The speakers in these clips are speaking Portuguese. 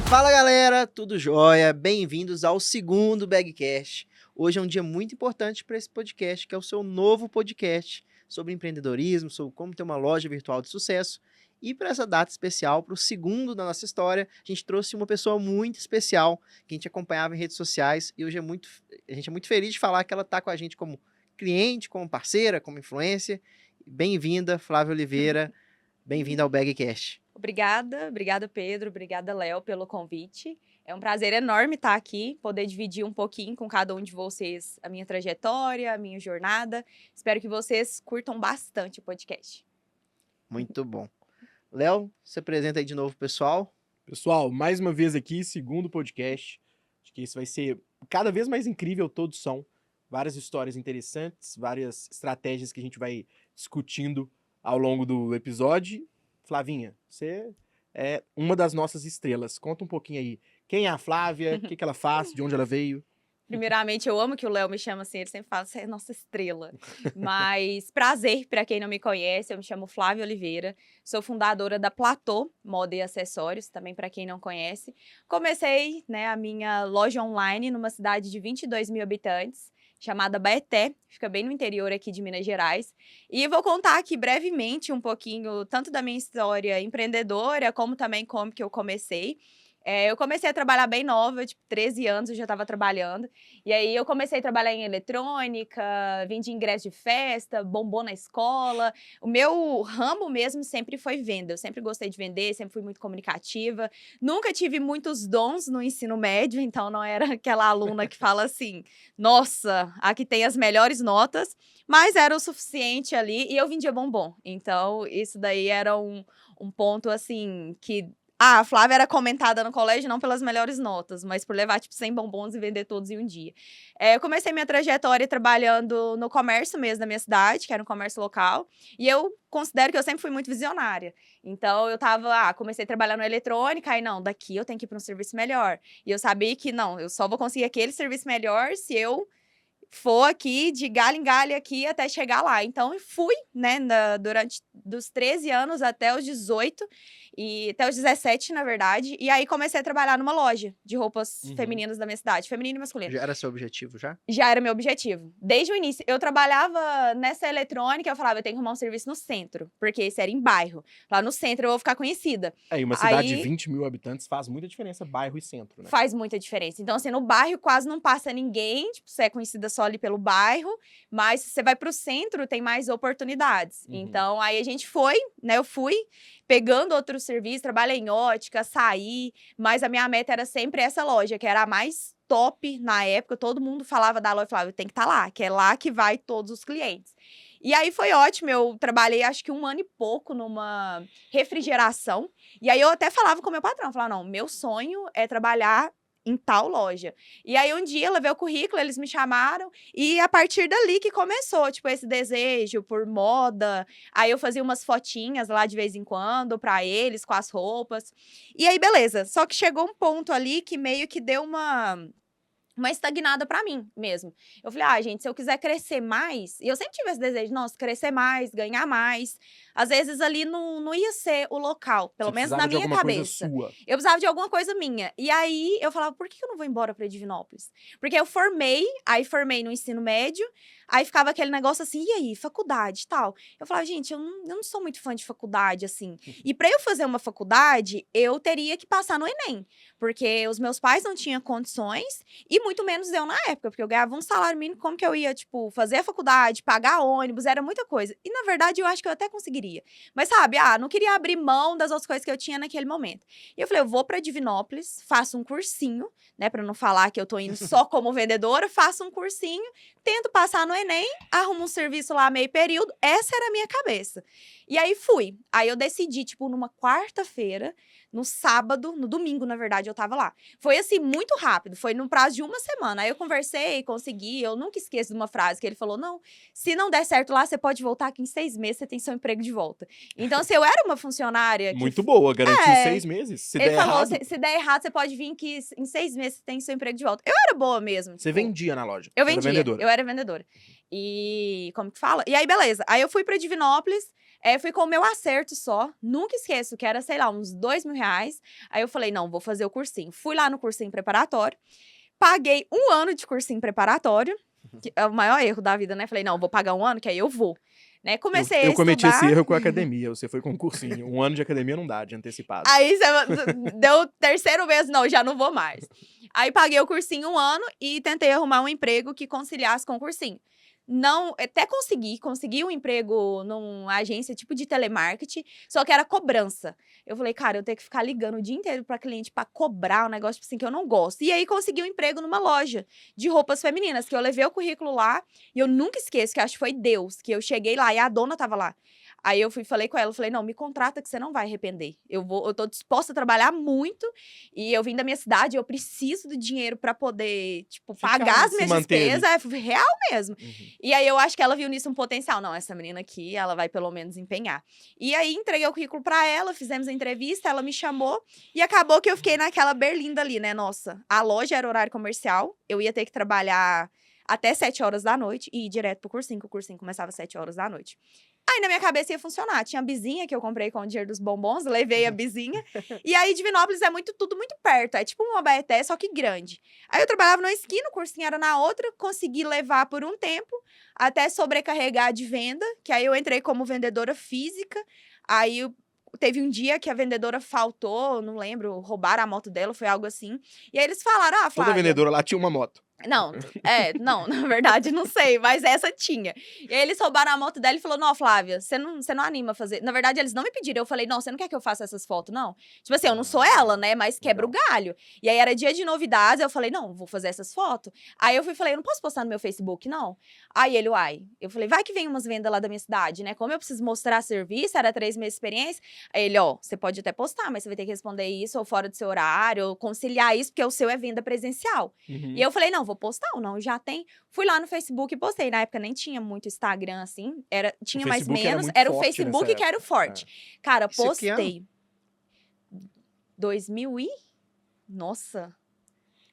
Fala galera, tudo jóia? Bem-vindos ao segundo Bagcast. Hoje é um dia muito importante para esse podcast, que é o seu novo podcast sobre empreendedorismo, sobre como ter uma loja virtual de sucesso. E para essa data especial, para o segundo da nossa história, a gente trouxe uma pessoa muito especial, que a gente acompanhava em redes sociais, e hoje a gente é muito feliz de falar que ela está com a gente como cliente, como parceira, como influencer. Bem-vinda, Flávia Oliveira, bem-vinda ao Bagcast. Obrigada Pedro, obrigada Léo pelo convite. É um prazer enorme estar aqui, poder dividir um pouquinho com cada um de vocês a minha trajetória, a minha jornada. Espero que vocês curtam bastante o podcast. Muito bom. Léo, se apresenta aí de novo, pessoal. Pessoal, mais uma vez aqui, segundo podcast. Acho que esse vai ser cada vez mais incrível, todos são. Várias histórias interessantes, várias estratégias que a gente vai discutindo ao longo do episódio. Flavinha, você é uma das nossas estrelas. Conta um pouquinho aí. Quem é a Flávia? O que ela faz? De onde ela veio? Primeiramente, eu amo que o Léo me chama assim, ele sempre fala, você é nossa estrela. Mas prazer, para quem não me conhece, eu me chamo Flávia Oliveira, sou fundadora da Platô Moda e Acessórios, também para quem não conhece. Comecei, a minha loja online numa cidade de 22 mil habitantes, chamada Baeté, fica bem no interior aqui de Minas Gerais. E vou contar aqui brevemente um pouquinho, tanto da minha história empreendedora, como também como que eu comecei. Eu comecei a trabalhar bem nova, tipo, 13 anos eu já estava trabalhando. E aí eu comecei a trabalhar em eletrônica, vendi ingresso de festa, bombom na escola. O meu ramo mesmo sempre foi venda. Eu sempre gostei de vender, sempre fui muito comunicativa. Nunca tive muitos dons no ensino médio, então não era aquela aluna que fala assim, nossa, aqui tem as melhores notas. Mas era o suficiente ali e eu vendia bombom. Então isso daí era um ponto assim que... a Flávia era comentada no colégio não pelas melhores notas, mas por levar, 100 bombons e vender todos em um dia. Eu comecei minha trajetória trabalhando no comércio mesmo da minha cidade, que era um comércio local, e eu considero que eu sempre fui muito visionária. Então, eu comecei a trabalhar no eletrônica, aí não, daqui eu tenho que ir para um serviço melhor. E eu sabia que não, eu só vou conseguir aquele serviço melhor se eu for aqui, de galho em galho aqui, até chegar lá. Então, eu fui, durante dos 13 anos até os 18, e até os 17, na verdade. E aí, comecei a trabalhar numa loja de roupas femininas da minha cidade, feminino e masculino. Já era seu objetivo, já? Já era meu objetivo. Desde o início. Eu trabalhava nessa eletrônica, eu falava, eu tenho que arrumar um serviço no centro, porque esse era em bairro. Lá no centro eu vou ficar conhecida. E uma cidade de 20 mil habitantes faz muita diferença, bairro e centro, né? Faz muita diferença. Então, assim, no bairro quase não passa ninguém, você é conhecida só ali pelo bairro, mas se você vai pro centro, tem mais oportunidades. Então, aí a gente foi, eu fui pegando outro serviço, trabalhei em ótica, saí, mas a minha meta era sempre essa loja, que era a mais top na época, todo mundo falava da loja, eu falava, tem que estar lá, que é lá que vai todos os clientes. E aí foi ótimo, eu trabalhei acho que 1 ano e pouco numa refrigeração, e aí eu até falava com o meu patrão, falava, não, meu sonho é trabalhar em tal loja. E aí um dia eu levei o currículo, eles me chamaram, e a partir dali que começou, esse desejo por moda. Aí eu fazia umas fotinhas lá de vez em quando pra eles, com as roupas. E aí, beleza. Só que chegou um ponto ali que meio que deu uma estagnada pra mim mesmo. Eu falei, gente, se eu quiser crescer mais... E eu sempre tive esse desejo, nossa, crescer mais, ganhar mais. Às vezes ali não ia ser o local, pelo menos na minha cabeça. Eu precisava de alguma coisa minha. E aí eu falava, por que eu não vou embora pra Divinópolis? Porque eu formei no ensino médio, aí ficava aquele negócio assim, e aí, faculdade e tal. Eu falava, gente, eu não sou muito fã de faculdade, assim. E pra eu fazer uma faculdade, eu teria que passar no Enem. Porque os meus pais não tinham condições, e muito menos eu na época, porque eu ganhava um salário mínimo, como que eu ia, fazer a faculdade, pagar ônibus, era muita coisa. E, na verdade, eu acho que eu até conseguiria. Mas, sabe, não queria abrir mão das outras coisas que eu tinha naquele momento. E eu falei, eu vou pra Divinópolis, faço um cursinho, pra não falar que eu tô indo só como vendedora, faço um cursinho, tento passar no Enem, arrumo um serviço lá meio período, essa era a minha cabeça. E aí fui. Aí eu decidi, numa quarta-feira, no sábado, no domingo, na verdade, eu tava lá. Foi assim, muito rápido, foi no prazo de 1 semana. Aí eu conversei, consegui, eu nunca esqueço de uma frase que ele falou, não, se não der certo lá, você pode voltar aqui em 6 meses, você tem seu emprego de volta. Então, se eu era uma funcionária... Muito boa, garantiu 6 meses. Se ele der falou, errado... se der errado, você pode vir que em 6 meses você tem seu emprego de volta. Eu era boa mesmo. Você vendia na loja? Eu vendia, eu era vendedora. E como que fala? E aí, beleza. Aí eu fui pra Divinópolis, Fui com o meu acerto só. Nunca esqueço que era, sei lá, uns R$2.000. Aí eu falei, não, vou fazer o cursinho. Fui lá no cursinho preparatório. Paguei 1 ano de cursinho preparatório. Que é o maior erro da vida, né? Falei, não, vou pagar 1 ano, que aí eu vou. Né? Comecei a Eu cometi esse estudar. erro com a academia. Você foi com um cursinho. 1 ano de academia não dá, de antecipado. Aí deu o 3º mês, não, já não vou mais. Aí paguei o cursinho 1 ano e tentei arrumar um emprego que conciliasse com o cursinho. Não, até consegui um emprego numa agência tipo de telemarketing, só que era cobrança. Eu falei, cara, eu tenho que ficar ligando o dia inteiro pra cliente pra cobrar um negócio tipo assim que eu não gosto. E aí consegui um emprego numa loja de roupas femininas, que eu levei o currículo lá e eu nunca esqueço, que acho que foi Deus, que eu cheguei lá e a dona tava lá. Aí eu falei com ela, falei, não, me contrata que você não vai arrepender. Eu tô disposta a trabalhar muito e eu vim da minha cidade, eu preciso do dinheiro pra poder, tipo, pagar as se minhas manter despesas, real mesmo. Uhum. E aí eu acho que ela viu nisso um potencial. Não, essa menina aqui, ela vai pelo menos empenhar. E aí entreguei o currículo pra ela, fizemos a entrevista, ela me chamou e acabou que eu fiquei naquela berlinda ali, né? Nossa, a loja era horário comercial, eu ia ter que trabalhar até 7 horas da noite e ir direto pro cursinho, que o cursinho começava às 7 horas da noite. Aí, na minha cabeça, ia funcionar. Tinha a bizinha que eu comprei com o dinheiro dos bombons, levei a bizinha. E aí, Divinópolis é tudo muito perto. É tipo uma Baeté, só que grande. Aí, eu trabalhava numa esquina, o cursinho era na outra. Consegui levar por um tempo, até sobrecarregar de venda. Que aí, eu entrei como vendedora física. Aí, teve um dia que a vendedora faltou, não lembro, roubaram a moto dela, foi algo assim. E aí, eles falaram, Toda Flávia... vendedora lá tinha uma moto. Não, na verdade, não sei, mas essa tinha. E aí eles roubaram a moto dela e falou, não, Flávia, você não anima a fazer. Na verdade, eles não me pediram, eu falei, não, você não quer que eu faça essas fotos, não? Tipo assim, eu não sou ela, né, mas quebra o galho. E aí era dia de novidades, eu falei, não, vou fazer essas fotos. Aí eu falei, eu não posso postar no meu Facebook, não? Aí ele, eu falei, vai que vem umas vendas lá da minha cidade, né, como eu preciso mostrar serviço, era 3 meses de experiência. Aí ele, você pode até postar, mas você vai ter que responder isso, ou fora do seu horário, ou conciliar isso, porque o seu é venda presencial. Uhum. E eu falei, não, vou postar ou não, já tem. Fui lá no Facebook e postei. Na época nem tinha muito Instagram, assim. Tinha mais Facebook era menos. muito Era o forte Facebook nessa que era o época. forte. Cara, Isso que ano? postei. 2000 e... Nossa.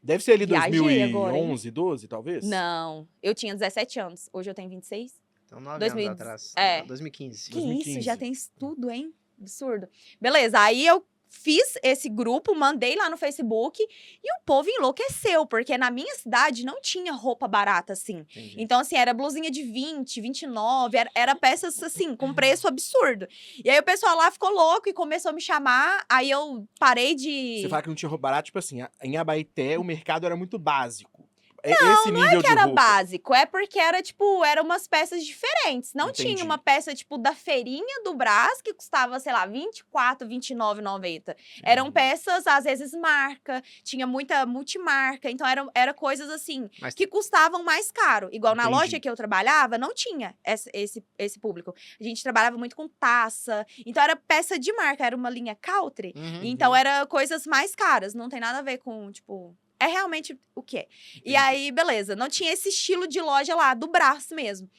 Deve ser ali Viajei agora, hein? 2011, 12, talvez? Não. Eu tinha 17 anos. Hoje eu tenho 26. Então, 9 2000 anos atrás. é. 2015. Que isso? 2015. Já tem isso tudo, hein? Absurdo. Beleza, aí eu fiz esse grupo, mandei lá no Facebook e o povo enlouqueceu, porque na minha cidade não tinha roupa barata assim. Entendi. Então, assim, era blusinha de 20, 29, era peças, assim, com preço absurdo. E aí o pessoal lá ficou louco e começou a me chamar, aí eu parei de... Você fala que não tinha roupa barata, tipo assim, em Abaeté o mercado era muito básico. Esse nível que era de roupa. básico, é porque era, tipo, eram umas peças diferentes. Não Entendi. tinha uma peça, tipo, da feirinha do Brás, que custava, sei lá, R$24, R$29,90. Eram peças, às vezes, marca, tinha muita multimarca, então era coisas, assim, Mas- que custavam mais caro. Igual na Entendi. loja que eu trabalhava, não tinha esse público. A gente trabalhava muito com taça, então era peça de marca, era uma linha Country, Uhum. então era coisas mais caras, não tem nada a ver com, tipo... É realmente o que é. E aí, beleza, não tinha esse estilo de loja lá, do Brás mesmo.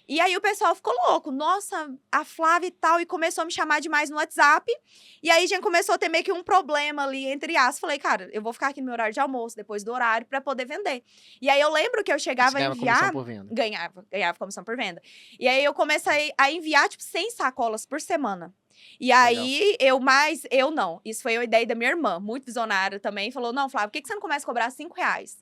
E aí o pessoal ficou louco. Nossa, a Flávia e tal. E começou a me chamar demais no WhatsApp. E aí já começou a ter meio que um problema ali entre as. Falei, cara, eu vou ficar aqui no meu horário de almoço, depois do horário, pra poder vender. E aí eu lembro que eu chegava Você a ganhava enviar... comissão por venda. Ganhava comissão por venda. E aí eu comecei a enviar, tipo, 100 sacolas por semana. E aí, eu não. Isso foi uma ideia da minha irmã, muito visionária também. Falou, não, Flávia, por que você não começa a cobrar R$5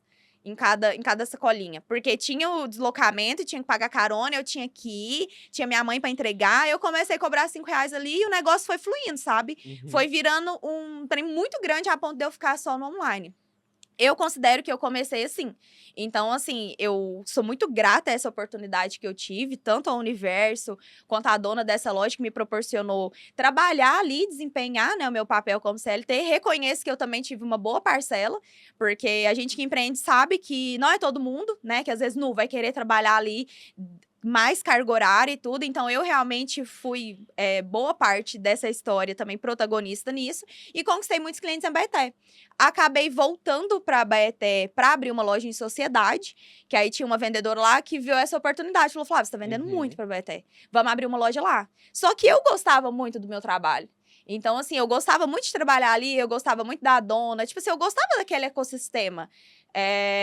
em cada sacolinha? Porque tinha o deslocamento, tinha que pagar carona, eu tinha que ir, tinha minha mãe pra entregar. Eu comecei a cobrar R$5 ali e o negócio foi fluindo, sabe? Uhum. Foi virando um trem muito grande a ponto de eu ficar só no online. Eu considero que eu comecei assim. Então, assim, eu sou muito grata a essa oportunidade que eu tive, tanto ao universo quanto à dona dessa loja que me proporcionou trabalhar ali, desempenhar, né, o meu papel como CLT. Reconheço que eu também tive uma boa parcela, porque a gente que empreende sabe que não é todo mundo, né, que às vezes não vai querer trabalhar ali mais carga horária e tudo, então eu realmente fui boa parte dessa história também protagonista nisso e conquistei muitos clientes em Abaeté. Acabei voltando para Abaeté para abrir uma loja em sociedade, que aí tinha uma vendedora lá que viu essa oportunidade, falou, Flávia, você tá vendendo muito para Abaeté, vamos abrir uma loja lá. Só que eu gostava muito do meu trabalho. Então, assim, eu gostava muito de trabalhar ali, eu gostava muito da dona. Tipo assim, eu gostava daquele ecossistema.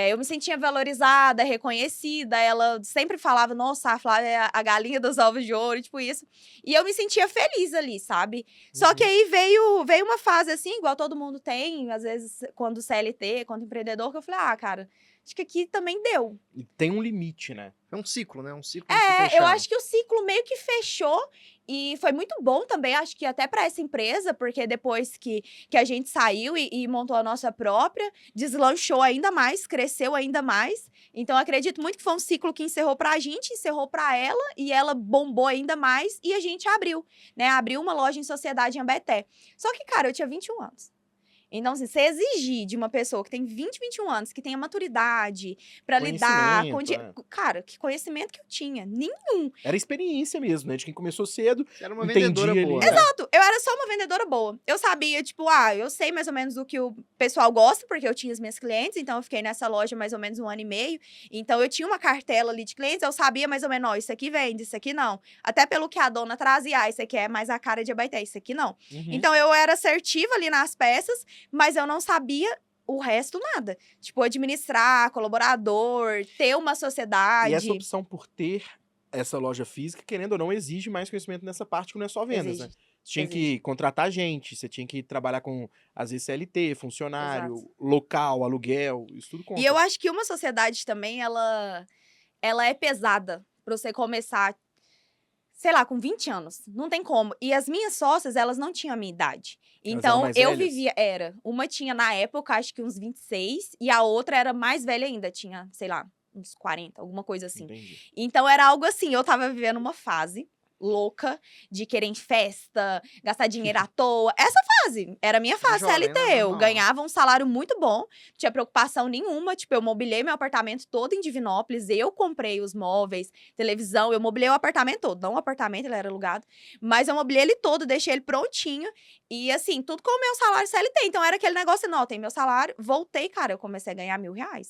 Eu me sentia valorizada, reconhecida. Ela sempre falava, nossa, a Flávia é a galinha dos ovos de ouro, tipo isso. E eu me sentia feliz ali, sabe? Só que aí veio uma fase assim, igual todo mundo tem, às vezes, quando CLT, quando empreendedor, que eu falei, cara, acho que aqui também deu. E tem um limite, né? É um ciclo, né? Um ciclo Eu acho que o ciclo meio que fechou e foi muito bom também, acho que até para essa empresa, porque depois que a gente saiu e montou a nossa própria, deslanchou ainda mais, cresceu ainda mais. Então, acredito muito que foi um ciclo que encerrou pra gente, encerrou pra ela, e ela bombou ainda mais, e a gente abriu, né? Abriu uma loja em sociedade em Abaeté. Só que, cara, eu tinha 21 anos. Então, assim, você exigir de uma pessoa que tem 20, 21 anos, que tenha maturidade pra lidar com... Cara, que conhecimento que eu tinha? Nenhum. Era experiência mesmo, né? De quem começou cedo. Você era uma vendedora boa. Exato. Eu era só uma vendedora boa. Eu sabia, tipo, eu sei mais ou menos o que o pessoal gosta, porque eu tinha as minhas clientes, então eu fiquei nessa loja mais ou menos 1 ano e meio. Então, eu tinha uma cartela ali de clientes, eu sabia mais ou menos, isso aqui vende, isso aqui não. Até pelo que a dona trazia, isso aqui é mais a cara de Abaeté, isso aqui não. Então, eu era assertiva ali nas peças, mas eu não sabia o resto nada. Tipo, administrar, colaborador, ter uma sociedade. E essa opção por ter essa loja física, querendo ou não, exige mais conhecimento nessa parte que não é só vendas, né? Você tinha que contratar gente, você tinha que trabalhar com, às vezes, CLT, funcionário, local, aluguel, isso tudo conta. E eu acho que uma sociedade também, ela é pesada pra você começar, sei lá, com 20 anos. Não tem como. E as minhas sócias, elas não tinham a minha idade. Então, eu vivia... Uma tinha, na época, acho que uns 26. E a outra era mais velha ainda. Tinha, sei lá, uns 40. Alguma coisa assim. Entendi. Então, era algo assim. Eu tava vivendo uma fase louca de querer em festa, gastar dinheiro à toa. Essa fase. Era a minha fase CLT. Eu ganhava um salário muito bom. Não tinha preocupação nenhuma. Tipo, eu mobilei meu apartamento todo em Divinópolis. Eu comprei os móveis, televisão. Eu mobilei o apartamento todo. Não o apartamento, ele era alugado. Mas eu mobilei ele todo, deixei ele prontinho. E assim, tudo com o meu salário CLT. Então, era aquele negócio, não, tem meu salário. Voltei, cara, eu comecei a ganhar R$1.000.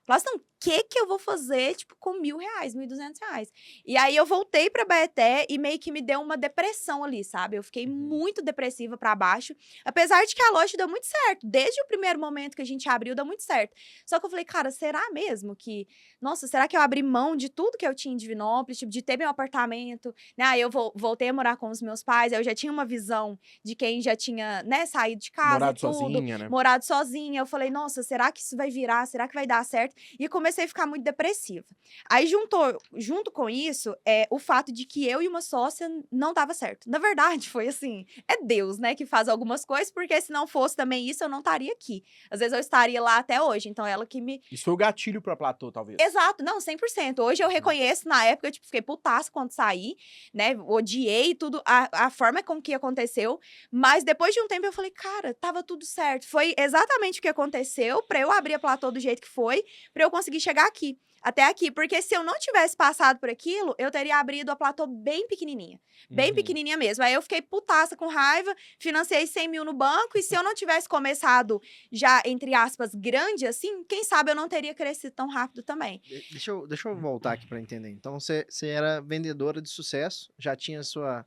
Falei assim, o que eu vou fazer, tipo, com R$1.000, R$1.200? E aí, eu voltei pra Abaeté e meio que me deu uma depressão ali, sabe? Eu fiquei muito depressiva pra baixo, apesar de que a loja deu muito certo. Desde o primeiro momento que a gente abriu, deu muito certo. Só que eu falei, cara, será mesmo que... Nossa, será que eu abri mão de tudo que eu tinha em Divinópolis? Tipo, de ter meu apartamento, né? Aí, eu voltei a morar com os meus pais, aí eu já tinha uma visão de quem já tinha, né, saído de casa morado e tudo. Sozinha, né? Morado sozinha. Eu falei, nossa, será que isso vai virar? Será que vai dar certo? E comecei a ficar muito depressiva. Aí, junto com isso, o fato de que eu e uma sócia não dava certo. Na verdade, foi assim, é Deus, né, que faz algumas coisas, porque se não fosse também isso, eu não estaria aqui. Às vezes eu estaria lá até hoje, então ela que me... Isso foi o gatilho pra Platô, talvez. Exato, não, 100%. Hoje eu reconheço, na época, eu tipo, fiquei putaça quando saí, né, odiei tudo, a forma com que aconteceu, mas depois de um tempo eu falei, cara, tava tudo certo. Foi exatamente o que aconteceu pra eu abrir a Platô do jeito que foi, pra eu conseguir chegar aqui, até aqui. Porque se eu não tivesse passado por aquilo, eu teria abrido a Platô bem pequenininha. Bem pequenininha mesmo. Aí eu fiquei putaça com raiva, financiei 100 mil no banco, e se eu não tivesse começado já, entre aspas, grande assim, quem sabe eu não teria crescido tão rápido também. Deixa eu voltar aqui pra entender. Então, você era vendedora de sucesso, já tinha sua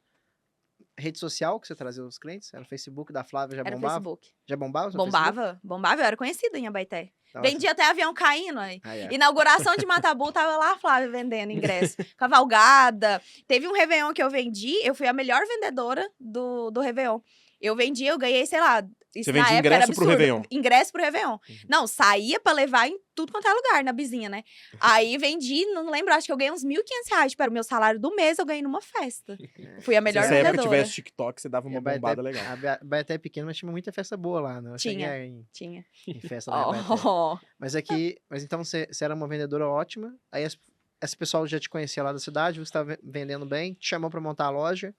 rede social que você trazia os clientes? Era o Facebook da Flávia, já Era bombava? Facebook. Já bombava? Seu Facebook? Bombava, eu era conhecida em Abaeté. Tava Vendia até avião caindo aí. é. Inauguração de Matabu, tava lá a Flávia vendendo ingresso. Cavalgada. Teve um Réveillon que eu vendi, eu fui a melhor vendedora do Réveillon. Eu vendi, eu ganhei, sei lá, isso Você na vende época era ingresso pro absurdo. Réveillon? Ingresso pro Réveillon. Não, saía pra levar em tudo quanto é lugar, na bizinha, né? Aí vendi, não lembro, acho que eu ganhei uns R$1.500. Tipo, era o meu salário do mês, eu ganhei numa festa. Fui a Se melhor nessa vendedora. época tivesse TikTok, você dava E uma a Abaeté- bombada legal. A Abaeté é pequena, mas tinha muita festa boa lá, né? Eu cheguei Tinha. em festa da Abaeté. Mas então você era uma vendedora ótima, aí esse pessoal já te conhecia lá da cidade, você estava vendendo bem, te chamou pra montar a loja,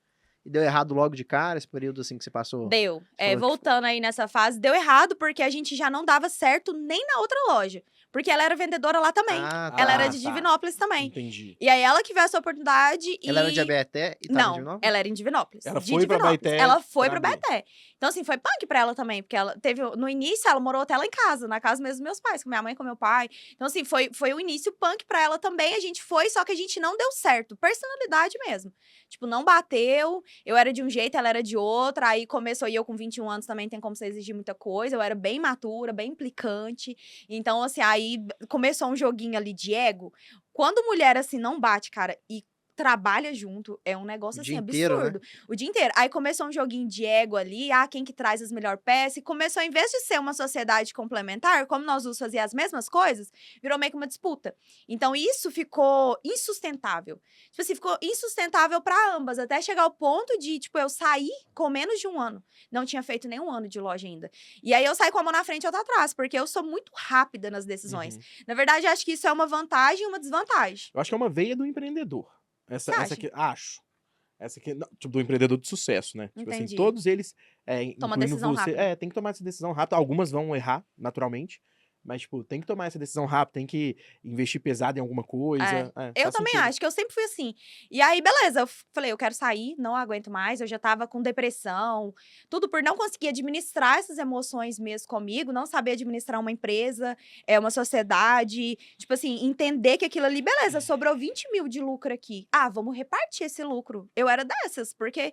e deu errado logo de cara, esse período assim que você passou? Deu. falou que Voltando aí nessa fase, deu errado porque a gente já não dava certo nem na outra loja. Porque ela era vendedora lá também. Ah, Ela era tá. de Divinópolis também. Entendi. E aí ela que viu essa oportunidade e... Ela era de Abaeté e tava em Não, Divinópolis? ela era em Divinópolis. Ela de foi pra Divinópolis. Abaeté Ela foi pra pra abrir. Abaeté. Então, assim, foi punk pra ela também, porque ela teve, no início, ela morou até lá em casa, na casa mesmo dos meus pais, com minha mãe e com meu pai. Então, assim, foi o início punk pra ela também, a gente foi, só que a gente não deu certo, personalidade mesmo. Tipo, não bateu, eu era de um jeito, ela era de outra, aí começou, e eu com 21 anos também tem como você exigir muita coisa, eu era bem matura, bem implicante, então, assim, aí começou um joguinho ali de ego. Quando mulher, assim, não bate, cara, e trabalha junto, é um negócio, O assim, dia inteiro, né? absurdo. O dia inteiro. Aí começou um joguinho de ego ali, quem que traz as melhores peças, e começou, em vez de ser uma sociedade complementar, como nós duas fazíamos as mesmas coisas, virou meio que uma disputa. Então, isso ficou insustentável. Tipo assim, ficou insustentável pra ambas, até chegar ao ponto de, tipo, eu sair com menos de um ano. Não tinha feito nem um ano de loja ainda. E aí, eu saí com a mão na frente e outra atrás, porque eu sou muito rápida nas decisões. Na verdade, eu acho que isso é uma vantagem e uma desvantagem. Eu acho que é uma veia do empreendedor. Você Essa acha? aqui, acho. Essa aqui, não, tipo, do empreendedor de sucesso, né? Tipo assim, Entendi. todos eles, Toma incluindo decisão você, rápida. tem que tomar essa decisão rápida. Algumas vão errar, naturalmente. Mas, tipo, tem que tomar essa decisão rápida, tem que investir pesado em alguma coisa. Eu Faz também sentido. acho, que eu sempre fui assim. E aí, beleza, eu falei, eu quero sair, não aguento mais, eu já tava com depressão, tudo por não conseguir administrar essas emoções mesmo comigo, não saber administrar uma empresa, uma sociedade, tipo assim, entender que aquilo ali, beleza, sobrou 20 mil de lucro aqui. Vamos repartir esse lucro. Eu era dessas, porque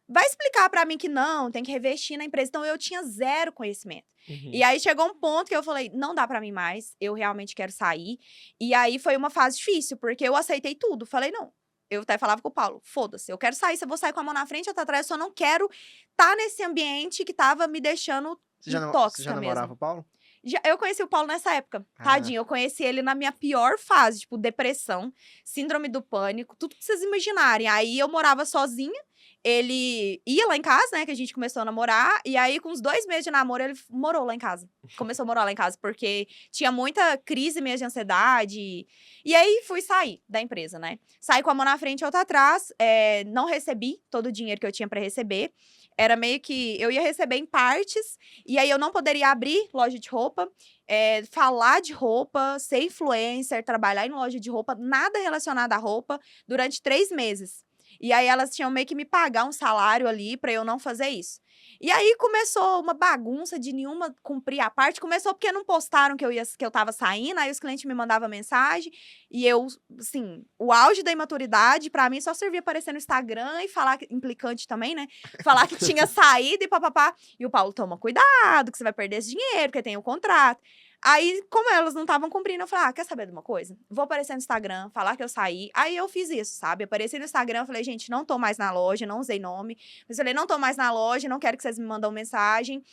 vai explicar pra mim que não, tem que revestir na empresa. Então, eu tinha zero conhecimento. E aí, chegou um ponto que eu falei, não dá pra mim mais, eu realmente quero sair. E aí, foi uma fase difícil, porque eu aceitei tudo. Falei, não. Eu até falava com o Paulo, foda-se, eu quero sair, se eu vou sair com a mão na frente ou atrás, eu só não quero estar nesse ambiente que tava me deixando Você já tóxica namorava mesmo. o Paulo? Eu conheci o Paulo nessa época, tadinho. Eu conheci ele na minha pior fase, tipo, depressão, síndrome do pânico, tudo que vocês imaginarem. Aí eu morava sozinha, ele ia lá em casa, né, que a gente começou a namorar, e aí com uns 2 meses de namoro ele morou lá em casa. Começou a morar lá em casa, porque tinha muita crise mesmo de ansiedade. E aí fui sair da empresa, né. Saí com a mão na frente e outra atrás, não recebi todo o dinheiro que eu tinha pra receber. Era meio que eu ia receber em partes, e aí eu não poderia abrir loja de roupa, falar de roupa, ser influencer, trabalhar em loja de roupa, nada relacionado à roupa, durante 3 meses. E aí elas tinham meio que me pagar um salário ali pra eu não fazer isso. E aí começou uma bagunça de nenhuma cumprir a parte. Começou porque não postaram que eu tava saindo, aí os clientes me mandavam mensagem, e eu, assim, o auge da imaturidade, pra mim, só servia aparecer no Instagram e falar, implicante também, né? Falar que tinha saído e papapá. E o Paulo, toma cuidado, que você vai perder esse dinheiro, porque tem o contrato. Aí, como elas não estavam cumprindo, eu falei, quer saber de uma coisa? Vou aparecer no Instagram, falar que eu saí. Aí eu fiz isso, sabe? Apareci no Instagram, falei, gente, não tô mais na loja, não usei nome. Mas falei, não tô mais na loja, não quero que vocês me mandem mensagem.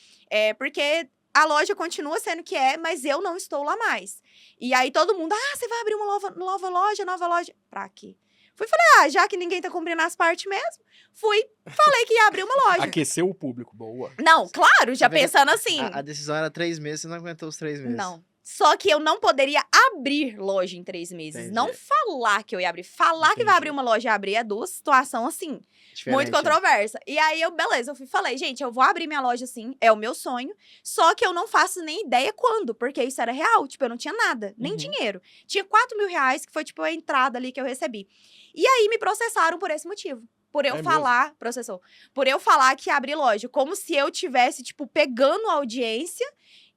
Porque a loja continua sendo o que é, mas eu não estou lá mais. E aí todo mundo, você vai abrir uma nova loja? Pra quê? Falei, já que ninguém tá cumprindo as partes mesmo, falei que ia abrir uma loja. Aqueceu o público, boa. Não, claro, já Você vê que pensando assim. A decisão era 3 meses, você não aguentou os 3 meses. Não. Só que eu não poderia abrir loja em 3 meses. Entendi. Não falar que eu ia abrir. Falar que vai abrir uma loja e abrir é duas situações, assim, Diferente, muito controversa. E aí, beleza, falei, gente, eu vou abrir minha loja sim, é o meu sonho. Só que eu não faço nem ideia quando, porque isso era real. Tipo, eu não tinha nada, nem dinheiro. Tinha 4 mil reais, que foi, tipo, a entrada ali que eu recebi. E aí, me processaram por esse motivo. Por eu falar, processou. Por eu falar que ia abrir loja. Como se eu tivesse, tipo, pegando a audiência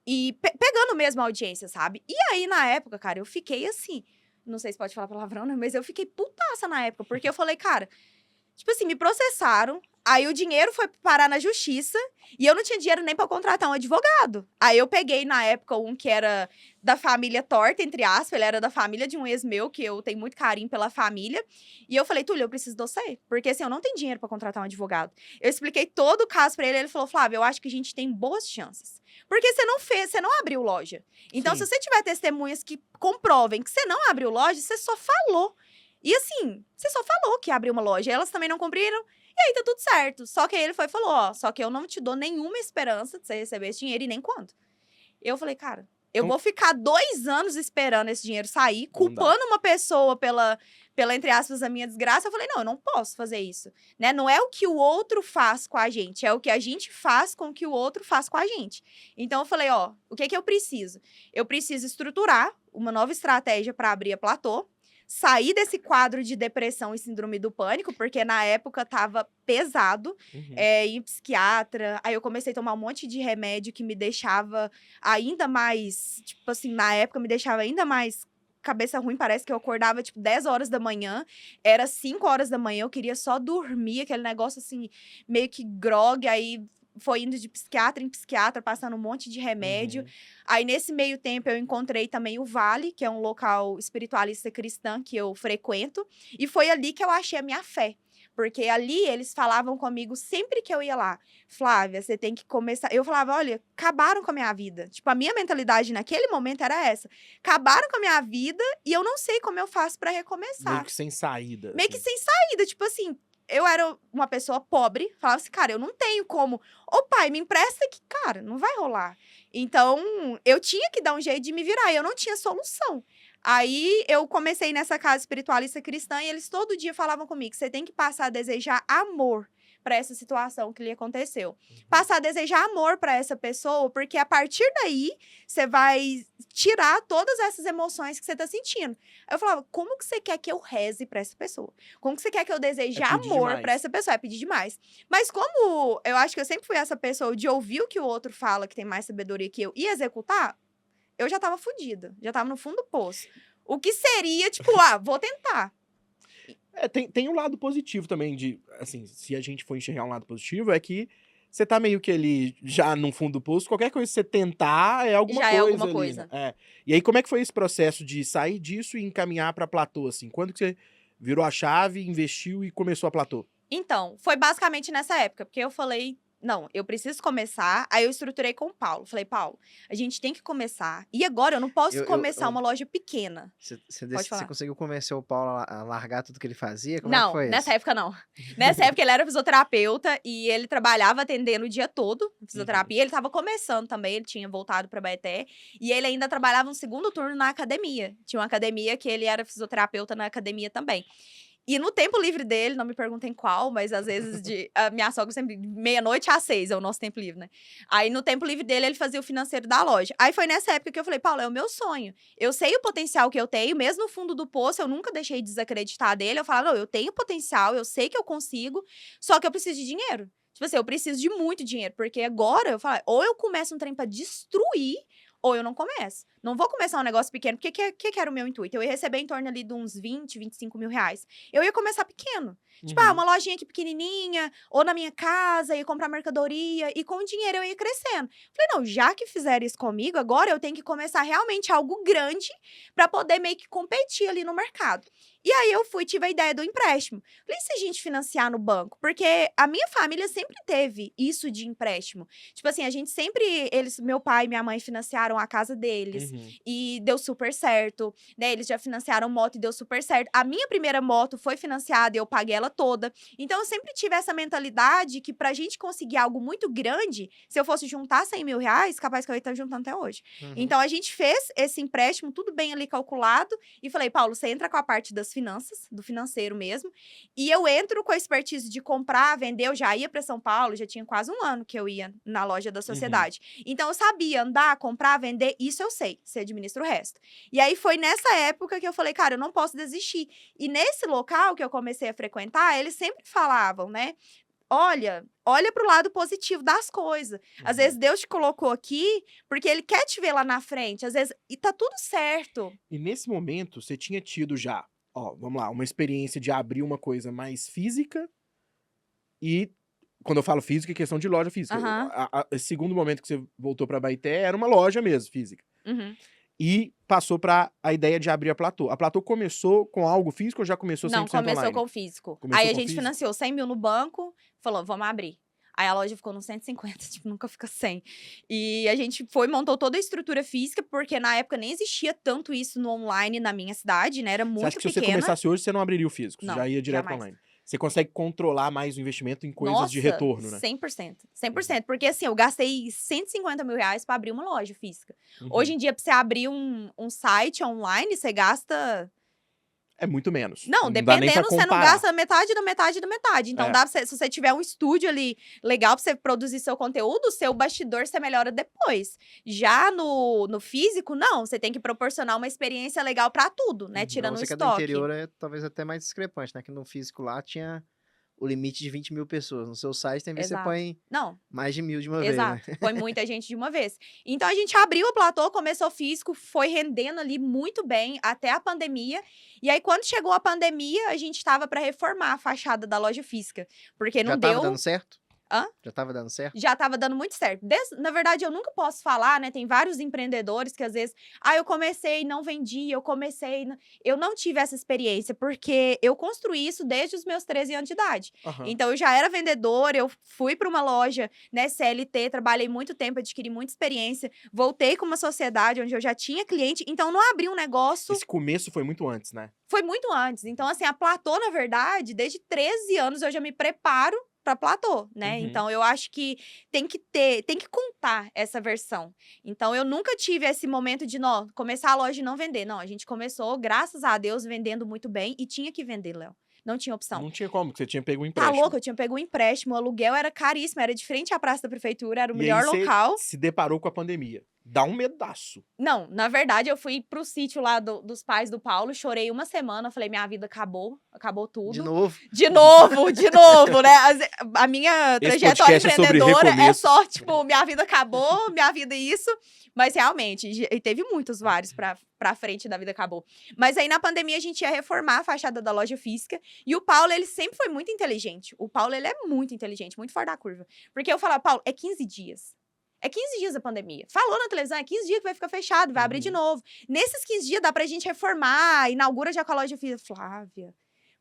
e pegando mesmo a audiência, sabe? E aí, na época, cara, eu fiquei assim. Não sei se pode falar palavrão, né? Mas eu fiquei putaça na época. Porque eu falei, cara, tipo assim, me processaram. Aí o dinheiro foi parar na justiça e eu não tinha dinheiro nem pra contratar um advogado. Aí eu peguei, na época, um que era da família torta, entre aspas. Ele era da família de um ex meu, que eu tenho muito carinho pela família. E eu falei, Túlio, eu preciso de você. Porque, assim, eu não tenho dinheiro pra contratar um advogado. Eu expliquei todo o caso pra ele. Ele falou, Flávia, eu acho que a gente tem boas chances. Porque você não abriu loja. Então, se você tiver testemunhas que comprovem que você não abriu loja, você só falou. E assim, você só falou que abriu uma loja. Elas também não cumpriram. E aí, tá tudo certo. Só que aí ele falou, só que eu não te dou nenhuma esperança de você receber esse dinheiro e nem quanto. Eu falei, cara, eu vou ficar 2 anos esperando esse dinheiro sair, culpando uma pessoa pela, entre aspas, a minha desgraça. Eu falei, não, eu não posso fazer isso, né? Não é o que o outro faz com a gente, é o que a gente faz com o que o outro faz com a gente. Então, eu falei, o que eu preciso? Eu preciso estruturar uma nova estratégia para abrir a Platô, sair desse quadro de depressão e síndrome do pânico, porque na época tava pesado, ir em psiquiatra. Aí eu comecei a tomar um monte de remédio que me deixava ainda mais, tipo assim, na época me deixava ainda mais cabeça ruim, parece que eu acordava, tipo, 10 horas da manhã, era 5 horas da manhã, eu queria só dormir, aquele negócio, assim, meio que grog, aí foi indo de psiquiatra em psiquiatra, passando um monte de remédio. Aí, nesse meio tempo, eu encontrei também o Vale, que é um local espiritualista cristã que eu frequento, e foi ali que eu achei a minha fé. Porque ali eles falavam comigo sempre que eu ia lá. Flávia, você tem que começar. Eu falava, olha, acabaram com a minha vida. Tipo, a minha mentalidade naquele momento era essa. Acabaram com a minha vida e eu não sei como eu faço pra recomeçar. Meio que sem saída. Meio que sem saída. Tipo assim, eu era uma pessoa pobre. Falava assim, cara, eu não tenho como. Ô pai, me empresta aqui. Cara, não vai rolar. Então, eu tinha que dar um jeito de me virar. E eu não tinha solução. Aí, eu comecei nessa casa espiritualista cristã e eles todo dia falavam comigo, você tem que passar a desejar amor para essa situação que lhe aconteceu. Passar a desejar amor para essa pessoa, porque a partir daí, você vai tirar todas essas emoções que você tá sentindo. Aí eu falava, como que você quer que eu reze para essa pessoa? Como que você quer que eu deseje amor para essa pessoa? É pedir demais. Mas como eu acho que eu sempre fui essa pessoa de ouvir o que o outro fala, que tem mais sabedoria que eu, e executar, eu já tava fodida, já tava no fundo do poço. O que seria, tipo, vou tentar. Tem um lado positivo também de, assim, se a gente for enxergar um lado positivo, é que você tá meio que ali já no fundo do poço, qualquer coisa que você tentar é alguma Já coisa é alguma ali, coisa. né? E aí, como é que foi esse processo de sair disso e encaminhar pra platô, assim? Quando que você virou a chave, investiu e começou a platô? Então, foi basicamente nessa época, porque eu falei, não, eu preciso começar. Aí eu estruturei com o Paulo. Falei, Paulo, a gente tem que começar. E agora eu não posso começar uma loja pequena. Você conseguiu convencer o Paulo a largar tudo que ele fazia? Como não, é que foi nessa isso? época não. Nessa época ele era fisioterapeuta e ele trabalhava atendendo o dia todo, fisioterapia. Ele tava começando também, ele tinha voltado pra Baeté. E ele ainda trabalhava um segundo turno na academia. Tinha uma academia que ele era fisioterapeuta na academia também. E no tempo livre dele, não me perguntem qual, mas às vezes a minha sogra sempre, meia-noite às 6 é o nosso tempo livre, né? Aí no tempo livre dele, ele fazia o financeiro da loja. Aí foi nessa época que eu falei, Paulo, é o meu sonho. Eu sei o potencial que eu tenho, mesmo no fundo do poço, eu nunca deixei de desacreditar dele. Eu falava, não, eu tenho potencial, eu sei que eu consigo, só que eu preciso de dinheiro. Tipo assim, eu preciso de muito dinheiro, porque agora eu falo, ou eu começo um trem pra destruir, ou eu não começo. Não vou começar um negócio pequeno, porque que era o meu intuito? Eu ia receber em torno ali de uns 20, 25 mil reais. Eu ia começar pequeno. Tipo, uma lojinha aqui pequenininha, ou na minha casa, ia comprar mercadoria, e com o dinheiro eu ia crescendo. Falei, não, já que fizeram isso comigo, agora eu tenho que começar realmente algo grande pra poder meio que competir ali no mercado. E aí eu tive a ideia do empréstimo. Falei, e se a gente financiar no banco? Porque a minha família sempre teve isso de empréstimo. Tipo assim, a gente sempre, meu pai e minha mãe financiaram a casa deles. E deu super certo, né? Eles já financiaram moto e deu super certo. A minha primeira moto foi financiada e eu paguei ela toda. Então, eu sempre tive essa mentalidade que pra gente conseguir algo muito grande, se eu fosse juntar 100 mil reais, capaz que eu ia estar juntando até hoje. Então, a gente fez esse empréstimo, tudo bem ali calculado, e falei, Paulo, você entra com a parte das finanças, do financeiro mesmo, e eu entro com a expertise de comprar, vender. Eu já ia pra São Paulo, já tinha quase um ano que eu ia na loja da sociedade. Então, eu sabia andar, comprar, vender, isso eu sei. Você administra o resto. E aí, foi nessa época que eu falei, cara, eu não posso desistir. E nesse local que eu comecei a frequentar, eles sempre falavam, né? Olha pro lado positivo das coisas. Às vezes, Deus te colocou aqui porque Ele quer te ver lá na frente. Às vezes, e tá tudo certo. E nesse momento, você tinha tido já, vamos lá, uma experiência de abrir uma coisa mais física e... Quando eu falo física, é questão de loja física. Esse segundo momento que você voltou pra Baeté era uma loja mesmo, física. E passou pra a ideia de abrir a Platô. A Platô começou com algo físico ou já começou 100% online? Não, começou com físico. Aí a gente financiou 100 mil no banco, falou, vamos abrir. Aí a loja ficou nos 150, tipo, nunca fica 100. E a gente montou toda a estrutura física, porque na época nem existia tanto isso no online na minha cidade, né? Era muito pequena. Você acha que se você começasse hoje, você não abriria o físico? Você já ia direto jamais. online? Você consegue controlar mais o investimento em coisas de retorno, né? 100%. 100%. Porque, assim, eu gastei 150 mil reais pra abrir uma loja física. Hoje em dia, pra você abrir um site online, você gasta... É muito menos. Não, dá nem pra dependendo, você não comparar. gasta metade da metade da metade. Então, É. dá pra você, se você tiver um estúdio ali legal pra você produzir seu conteúdo, seu bastidor você melhora depois. Já no físico, não. Você tem que proporcionar uma experiência legal pra tudo, né? Uhum. Tirando Pra o você que é do estoque. interior é talvez até mais discrepante, né? Que no físico lá tinha o limite de 20 mil pessoas. No seu site tem vezes que você Exato. põe Não, mais de 1000 de uma vez, exato. né? Põe muita gente de uma vez. Então, a gente abriu o platô, começou físico, foi rendendo ali muito bem até a pandemia. E aí, quando chegou a pandemia, a gente tava pra reformar a fachada da loja física. Porque não Já tava deu... dando certo? Hã? Já tava dando certo? Já estava dando muito certo. Na verdade, eu nunca posso falar, né? Tem vários empreendedores que às vezes, eu comecei e não vendi, eu não tive essa experiência, porque eu construí isso desde os meus 13 anos de idade. Aham. Então, eu já era vendedora, eu fui para uma loja, né, CLT, trabalhei muito tempo, adquiri muita experiência, voltei com uma sociedade onde eu já tinha cliente, então não abri um negócio, Esse começo foi muito antes, né? foi muito antes. Então, assim, a Platô, na verdade, desde 13 anos eu já me preparo para Platô, né? Uhum. Então, eu acho que tem que contar essa versão. Então, eu nunca tive esse momento de, começar a loja e não vender. Não, a gente começou, graças a Deus, vendendo muito bem e tinha que vender, Léo. Não tinha opção. Não tinha como, porque você tinha pego um Tá empréstimo. louco? Eu tinha pego um empréstimo, o aluguel era caríssimo, era de frente à praça da prefeitura, era o E melhor aí você local. se deparou com a pandemia. Dá um medaço. Não, na verdade, eu fui pro sítio lá dos pais do Paulo, chorei uma semana, falei, minha vida acabou tudo. De novo? De novo, né? A minha Esse trajetória podcast é sobre empreendedora é recomeços. só, tipo, minha vida acabou, minha vida isso. Mas realmente, e teve vários pra frente da vida acabou. Mas aí na pandemia a gente ia reformar a fachada da loja física. E o Paulo, ele sempre foi muito inteligente. O Paulo, ele é muito inteligente, muito fora da curva. Porque eu falava, Paulo, é 15 dias. É 15 dias a pandemia. Falou na televisão, é 15 dias que vai ficar fechado, vai abrir de novo. Nesses 15 dias dá pra gente reformar, inaugura já com a loja física. Flávia,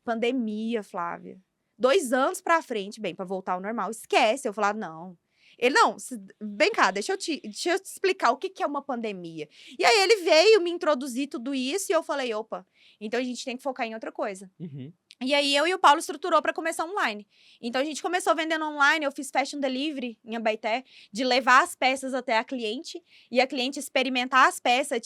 pandemia, Flávia. 2 anos pra frente, bem, pra voltar ao normal. Esquece. Eu falava, não. Ele, não, vem cá, deixa eu te explicar o que é uma pandemia. E aí ele veio me introduzir tudo isso e eu falei, opa, então a gente tem que focar em outra coisa. Uhum. E aí, eu e o Paulo estruturou para começar online. Então, a gente começou vendendo online, eu fiz fashion delivery em Abaeté, de levar as peças até a cliente, e a cliente experimentar as peças,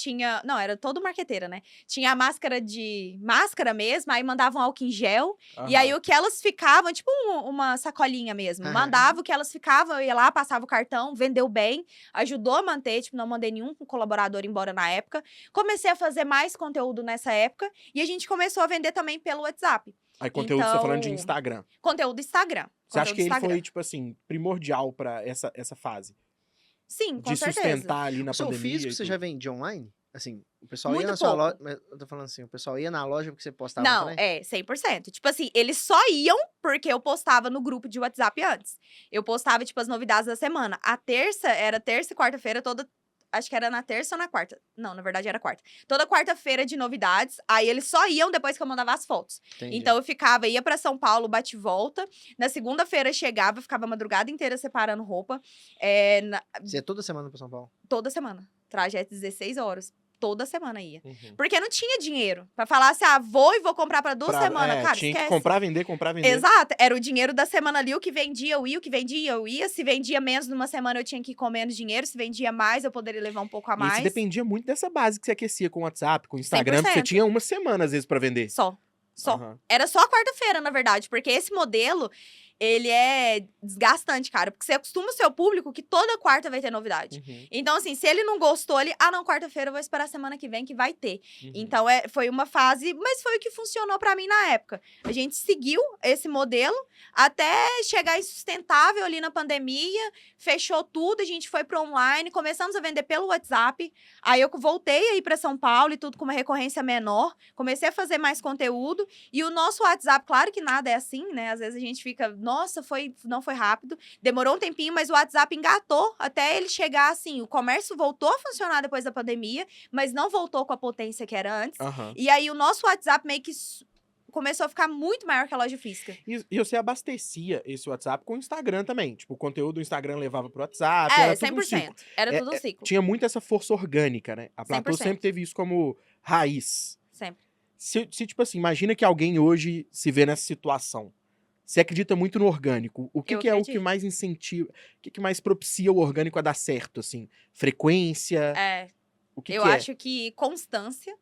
não, era todo marqueteira, né? Tinha a máscara mesmo, aí mandavam álcool em gel, e aí o que elas ficavam, tipo uma sacolinha mesmo, mandava o que elas ficavam, eu ia lá, passava o cartão, vendeu bem, ajudou a manter, tipo, não mandei nenhum colaborador embora na época. Comecei a fazer mais conteúdo nessa época, e a gente começou a vender também pelo WhatsApp. Aí conteúdo, você tá falando de Então, Instagram. Conteúdo Instagram. Você acha que ele Instagram. foi, tipo assim, primordial pra essa fase? Sim, com De certeza. sustentar ali na O seu pandemia físico e você tudo? já vende online? Assim, o pessoal Muito ia na sua pouco. loja. Mas eu tô falando assim, o pessoal ia na loja porque você postava Não, também? 100%. Tipo assim, eles só iam porque eu postava no grupo de WhatsApp antes. Eu postava, tipo, as novidades da semana. Era terça e quarta-feira, acho que era na terça ou na quarta. Não, na verdade era quarta. Toda quarta-feira de novidades. Aí eles só iam depois que eu mandava as fotos. Entendi. Então eu ia pra São Paulo, bate e volta. Na segunda-feira chegava, ficava a madrugada inteira separando roupa. Você ia toda semana pra São Paulo? Toda semana. Trajeto 16 horas. Toda semana ia. Uhum. Porque não tinha dinheiro pra falar assim, vou comprar pra 2 semanas. Cara, tinha esquece. que comprar, vender. Exato. Era o dinheiro da semana ali, o que vendia, eu ia, o que vendia, eu ia. Se vendia menos numa semana, eu tinha que ir com menos dinheiro. Se vendia mais, eu poderia levar um pouco a E isso mais. dependia muito dessa base que você aquecia com o WhatsApp, com o Instagram, porque você 100%. tinha uma semana, às vezes, pra vender. Só. Aham. Era só a quarta-feira, na verdade. Porque esse modelo, ele é desgastante, cara. Porque você acostuma o seu público que toda quarta vai ter novidade. Uhum. Então, assim, se ele não gostou, não, quarta-feira eu vou esperar a semana que vem que vai ter. Uhum. Então, foi uma fase, mas foi o que funcionou pra mim na época. A gente seguiu esse modelo até chegar insustentável ali na pandemia, fechou tudo, a gente foi pro online, começamos a vender pelo WhatsApp. Aí eu voltei aí pra São Paulo e tudo com uma recorrência menor, comecei a fazer mais conteúdo. E o nosso WhatsApp, claro que nada é assim, né? Às vezes a gente fica, nossa, não foi rápido. Demorou um tempinho, mas o WhatsApp engatou até ele chegar assim. O comércio voltou a funcionar depois da pandemia, mas não voltou com a potência que era antes. Aham. E aí o nosso WhatsApp meio que começou a ficar muito maior que a loja física. E você abastecia esse WhatsApp com o Instagram também. Tipo, o conteúdo do Instagram levava pro WhatsApp. Era tudo um 100%. ciclo. Era tudo um ciclo. Tinha muito essa força orgânica, né? A Platô 100%. sempre teve isso como raiz. Sempre. Se, tipo assim, imagina que alguém hoje se vê nessa situação. Você acredita muito no orgânico. O que, Eu que é o que acredito. mais incentiva? O que mais propicia o orgânico a dar certo, assim? Frequência? O que Eu que é? acho que constância,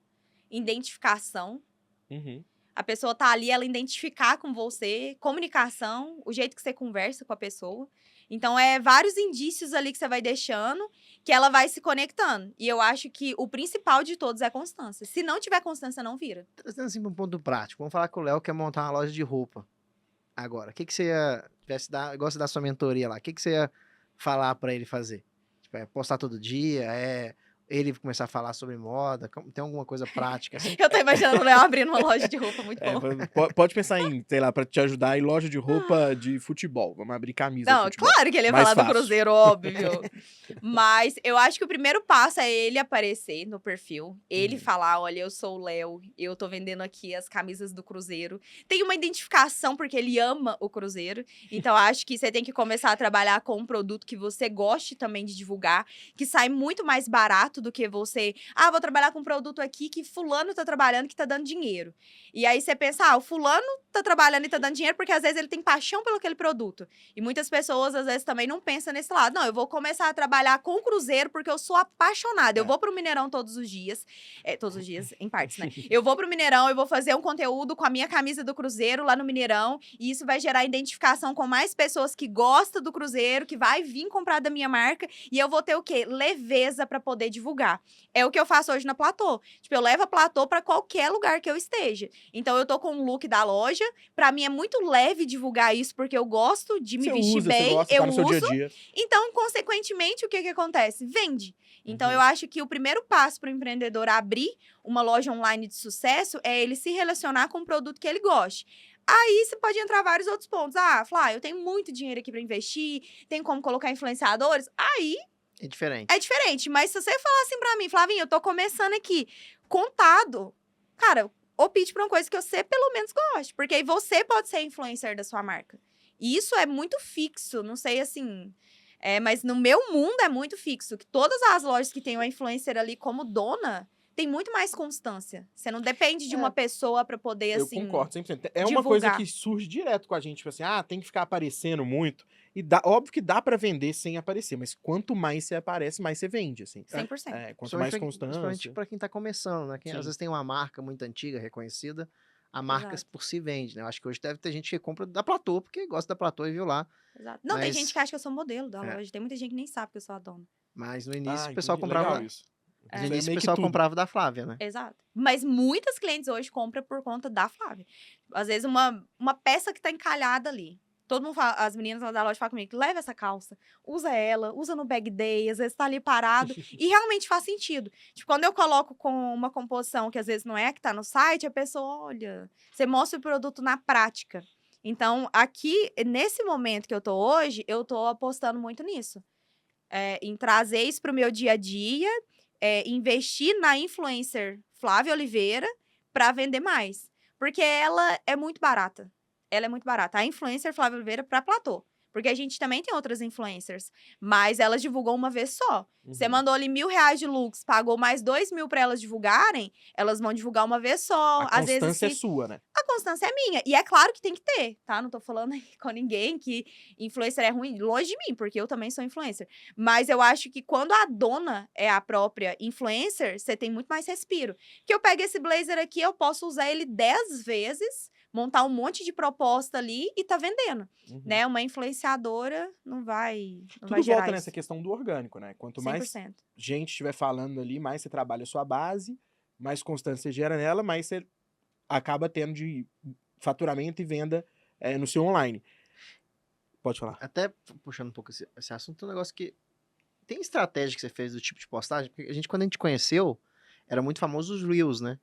identificação Uhum. A pessoa tá ali, ela identificar com você, comunicação, o jeito que você conversa com a pessoa. Então, vários indícios ali que você vai deixando, que ela vai se conectando. E eu acho que o principal de todos é a constância. Se não tiver constância, não vira. Trazendo assim para um ponto prático, vamos falar que o Léo quer montar uma loja de roupa. Agora, o que você ia, gosta da sua mentoria lá, o que você ia falar para ele fazer? Tipo, postar todo dia, ele começar a falar sobre moda, tem alguma coisa prática assim? Eu tô imaginando o Léo abrindo uma loja de roupa, muito bom. Pode pensar em, sei lá, pra te ajudar em loja de roupa de futebol. Vamos abrir camisa de Não, futebol. claro que ele ia Mais falar do fácil. Cruzeiro, óbvio. Mas eu acho que o primeiro passo é ele aparecer no perfil. Ele falar, olha, eu sou o Léo, eu tô vendendo aqui as camisas do Cruzeiro. Tem uma identificação, porque ele ama o Cruzeiro. Então, acho que você tem que começar a trabalhar com um produto que você goste também de divulgar, que sai muito mais barato do que você... vou trabalhar com um produto aqui que fulano tá trabalhando, que tá dando dinheiro. E aí você pensa, o fulano tá trabalhando e tá dando dinheiro porque às vezes ele tem paixão pelo aquele produto. E muitas pessoas, às vezes, também não pensam nesse lado. Não, eu vou começar a trabalhar com o Cruzeiro porque eu sou apaixonada. Eu vou pro Mineirão todos os dias. Todos os dias, em partes, né? Eu vou pro Mineirão, eu vou fazer um conteúdo com a minha camisa do Cruzeiro lá no Mineirão. E isso vai gerar identificação com mais pessoas que gostam do Cruzeiro, que vai vir comprar da minha marca. E eu vou ter o quê? Leveza pra poder divulgar. É o que eu faço hoje na Platô. Tipo, eu levo a Platô pra qualquer lugar que eu esteja. Então, eu tô com um look da loja. Pra mim, é muito leve divulgar isso, porque eu gosto de me vestir bem. Você gosta, eu tá no seu dia a dia. Então, consequentemente, o que acontece? Vende. Então, eu acho que o primeiro passo para o empreendedor abrir uma loja online de sucesso é ele se relacionar com um produto que ele goste. Aí, você pode entrar vários outros pontos. Flá, eu tenho muito dinheiro aqui para investir, tem como colocar influenciadores. Aí... É diferente. É diferente, mas se você falar assim pra mim, Flavinha, eu tô começando aqui, contado, cara, opte por uma coisa que você pelo menos goste, porque aí você pode ser influencer da sua marca. E isso é muito fixo, não sei assim... mas no meu mundo é muito fixo, que todas as lojas que tem uma influencer ali como dona, tem muito mais constância. Você não depende de uma pessoa pra poder, assim... Eu concordo 100%. É uma divulgar. coisa que surge direto com a gente, tipo assim, tem que ficar aparecendo muito. E óbvio que dá pra vender sem aparecer, mas quanto mais você aparece, mais você vende, assim. 100%. Quanto mais Principalmente constância. para quem tá começando, né? Quem às Sim. vezes tem uma marca muito antiga, reconhecida, a marca Exato. por si vende, né? Eu acho que hoje deve ter gente que compra da Platô, porque gosta da Platô e viu lá. Exato. Não, tem Mas- gente que acha que eu sou modelo da loja. Tem muita gente que nem sabe que eu sou a dona. Mas no início o Entendi. pessoal comprava. Legal isso. No Isso é início o meio que pessoal tudo. comprava da Flávia, né? Exato. Mas muitas clientes hoje compram por conta da Flávia. Às vezes, uma peça que tá encalhada ali. Todo mundo fala, as meninas lá da loja falam comigo, leva essa calça, usa ela, usa no bag day, às vezes tá ali parado. E realmente faz sentido. Tipo, quando eu coloco com uma composição que às vezes não é a que tá no site, a pessoa olha, você mostra o produto na prática. Então, aqui, nesse momento que eu tô hoje, eu tô apostando muito nisso. Em trazer isso pro meu dia a dia, investir na influencer Flávia Oliveira para vender mais. Porque ela é muito barata. Ela é muito barata. A influencer Flávia Oliveira para Platô. Porque a gente também tem outras influencers. Mas elas divulgam uma vez só. Você mandou ali R$1.000 de looks, pagou mais 2.000 para elas divulgarem, elas vão divulgar uma vez só. A Às vezes, constância é sua, né? a constância é minha. E é claro que tem que ter, tá? Não tô falando aí com ninguém que influencer é ruim, longe de mim, porque eu também sou influencer. Mas eu acho que quando a dona é a própria influencer, você tem muito mais respiro. Que eu pego esse blazer aqui, eu posso usar ele 10 vezes, montar um monte de proposta ali e tá vendendo, né? Uma influenciadora não vai Tudo gerar volta isso. nessa questão do orgânico, né? Quanto mais 100%. gente estiver falando ali, mais você trabalha a sua base, mais constância você gera nela, mais você acaba tendo de faturamento e venda no seu online. Pode falar. Até puxando um pouco esse assunto, um negócio que... Tem estratégia que você fez do tipo de postagem? Porque quando a gente conheceu, era muito famoso os Reels, né?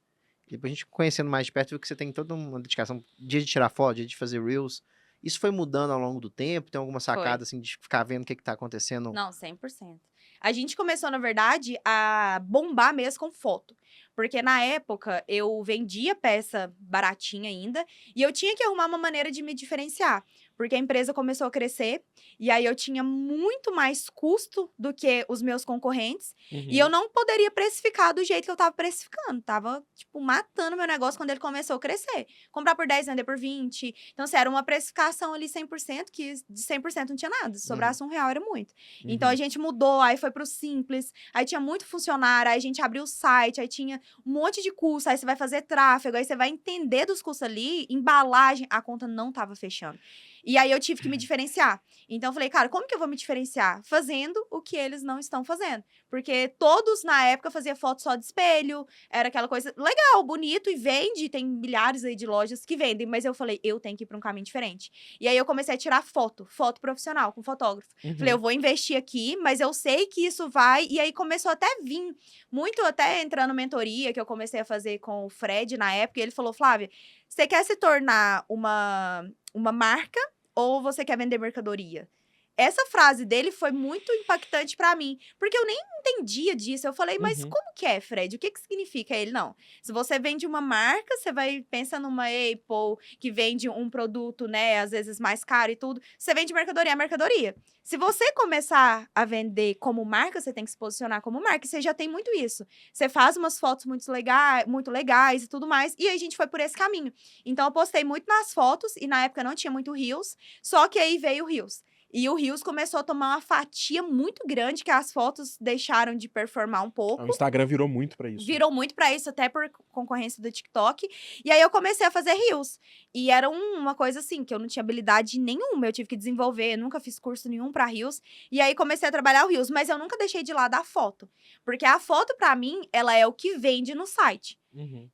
E depois a gente conhecendo mais de perto, viu que você tem toda uma dedicação, dia de tirar foto, dia de fazer Reels. Isso foi mudando ao longo do tempo? Tem alguma sacada, assim, de ficar vendo o que tá acontecendo? Não, 100%. A gente começou, na verdade, a bombar mesmo com foto. Porque na época eu vendia peça baratinha ainda e eu tinha que arrumar uma maneira de me diferenciar. porque a empresa começou a crescer, e aí eu tinha muito mais custo do que os meus concorrentes, e eu não poderia precificar do jeito que eu tava precificando. Tava, tipo, matando meu negócio quando ele começou a crescer. Comprar por 10, vender por 20. Então, assim, era uma precificação ali 100%, que de 100% não tinha nada. Se sobrasse R$1 era muito. Então, a gente mudou, aí foi pro Simples, aí tinha muito funcionário, aí a gente abriu o site, aí tinha um monte de custo, aí você vai fazer tráfego, aí você vai entender dos custos ali, embalagem, a conta não tava fechando. E aí eu tive que me diferenciar. Então eu falei, cara, como que eu vou me diferenciar? Fazendo o que eles não estão fazendo. Porque todos, na época, faziam foto só de espelho, era aquela coisa legal, bonito, e vende, tem milhares aí de lojas que vendem, mas eu falei, eu tenho que ir pra um caminho diferente. E aí eu comecei a tirar foto profissional, com fotógrafo. Falei, eu vou investir aqui, mas eu sei que isso vai... E aí começou até a vir, muito até entrando mentoria, que eu comecei a fazer com o Fred na época, e ele falou, Flávia, você quer se tornar uma marca ou você quer vender mercadoria? Essa frase dele foi muito impactante pra mim, porque eu nem entendia disso. Eu falei, mas como que é, Fred? O que significa? Ele, não. Se você vende uma marca, você vai, pensa numa Apple, que vende um produto, né, às vezes mais caro e tudo. Você vende mercadoria, é mercadoria. Se você começar a vender como marca, você tem que se posicionar como marca, e você já tem muito isso. Você faz umas fotos muito legais e tudo mais, e aí a gente foi por esse caminho. Então, eu postei muito nas fotos, e na época não tinha muito Reels, só que aí veio o Reels. E o Reels começou a tomar uma fatia muito grande, que as fotos deixaram de performar um pouco. O Instagram virou muito pra isso. Virou muito pra isso, até por concorrência do TikTok. E aí eu comecei a fazer Reels. E era uma coisa assim, que eu não tinha habilidade nenhuma, eu tive que desenvolver, nunca fiz curso nenhum pra Reels. E aí comecei a trabalhar o Reels, mas eu nunca deixei de lado a foto. Porque a foto, pra mim, ela é o que vende no site.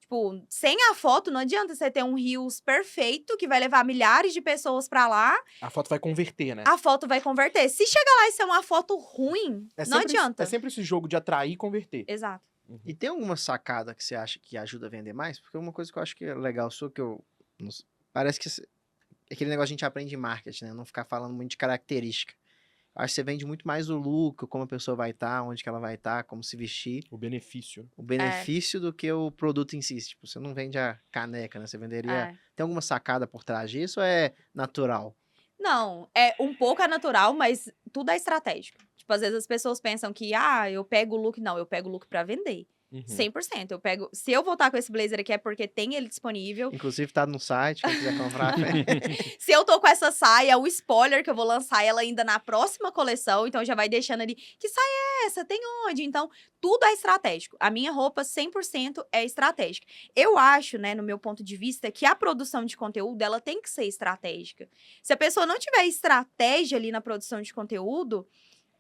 Tipo, sem a foto, não adianta você ter um Reels perfeito, que vai levar milhares de pessoas pra lá. A foto vai converter, né? A foto vai converter. Se chegar lá e ser uma foto ruim, não adianta. É sempre esse jogo de atrair e converter. Exato. E tem alguma sacada que você acha que ajuda a vender mais? Porque uma coisa que eu acho que é legal sua, que eu... Parece que aquele negócio que a gente aprende em marketing, né? Não ficar falando muito de característica. Acho que você vende muito mais o look, como a pessoa vai estar, onde que ela vai estar, como se vestir. O benefício. O benefício do que o produto em si. Tipo, você não vende a caneca, né? Você venderia... Tem alguma sacada por trás disso ou é natural? Não, um pouco é natural, mas tudo é estratégico. Tipo, às vezes as pessoas pensam que, eu pego o look. Não, eu pego o look pra vender. 100%. Eu pego... Se eu voltar com esse blazer aqui é porque tem ele disponível. Inclusive tá no site, quem quiser comprar. Se eu tô com essa saia, o spoiler que eu vou lançar ela ainda na próxima coleção, então já vai deixando ali, que saia é essa? Tem onde? Então, tudo é estratégico. A minha roupa 100% é estratégica. Eu acho, né, no meu ponto de vista, que a produção de conteúdo, ela tem que ser estratégica. Se a pessoa não tiver estratégia ali na produção de conteúdo,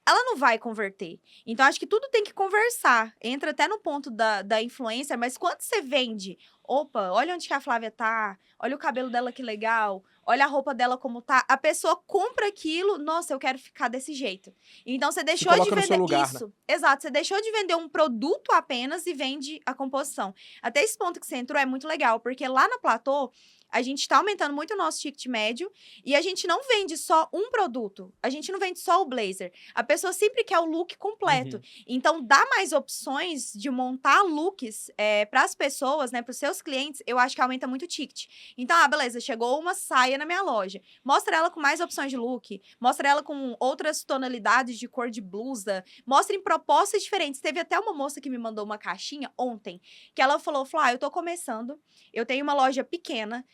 ela não vai converter. Então, acho que tudo tem que conversar. Entra até no ponto da influência, mas quando você vende, opa, olha onde que a Flávia tá, olha o cabelo dela que legal, olha a roupa dela como tá, a pessoa compra aquilo, nossa, eu quero ficar desse jeito. Então, você deixou de vender isso. Né? Exato, você deixou de vender um produto apenas e vende a composição. Até esse ponto que você entrou é muito legal, porque lá na Platô, a gente tá aumentando muito o nosso ticket médio e a gente não vende só um produto. A gente não vende só o blazer. A pessoa sempre quer o look completo. Então, dá mais opções de montar looks para as pessoas, né, para os seus clientes, eu acho que aumenta muito o ticket. Então, beleza, chegou uma saia na minha loja. Mostra ela com mais opções de look. Mostra ela com outras tonalidades de cor de blusa. Mostra em propostas diferentes. Teve até uma moça que me mandou uma caixinha ontem, que ela falou, Flá, eu tô começando, eu tenho uma loja pequena,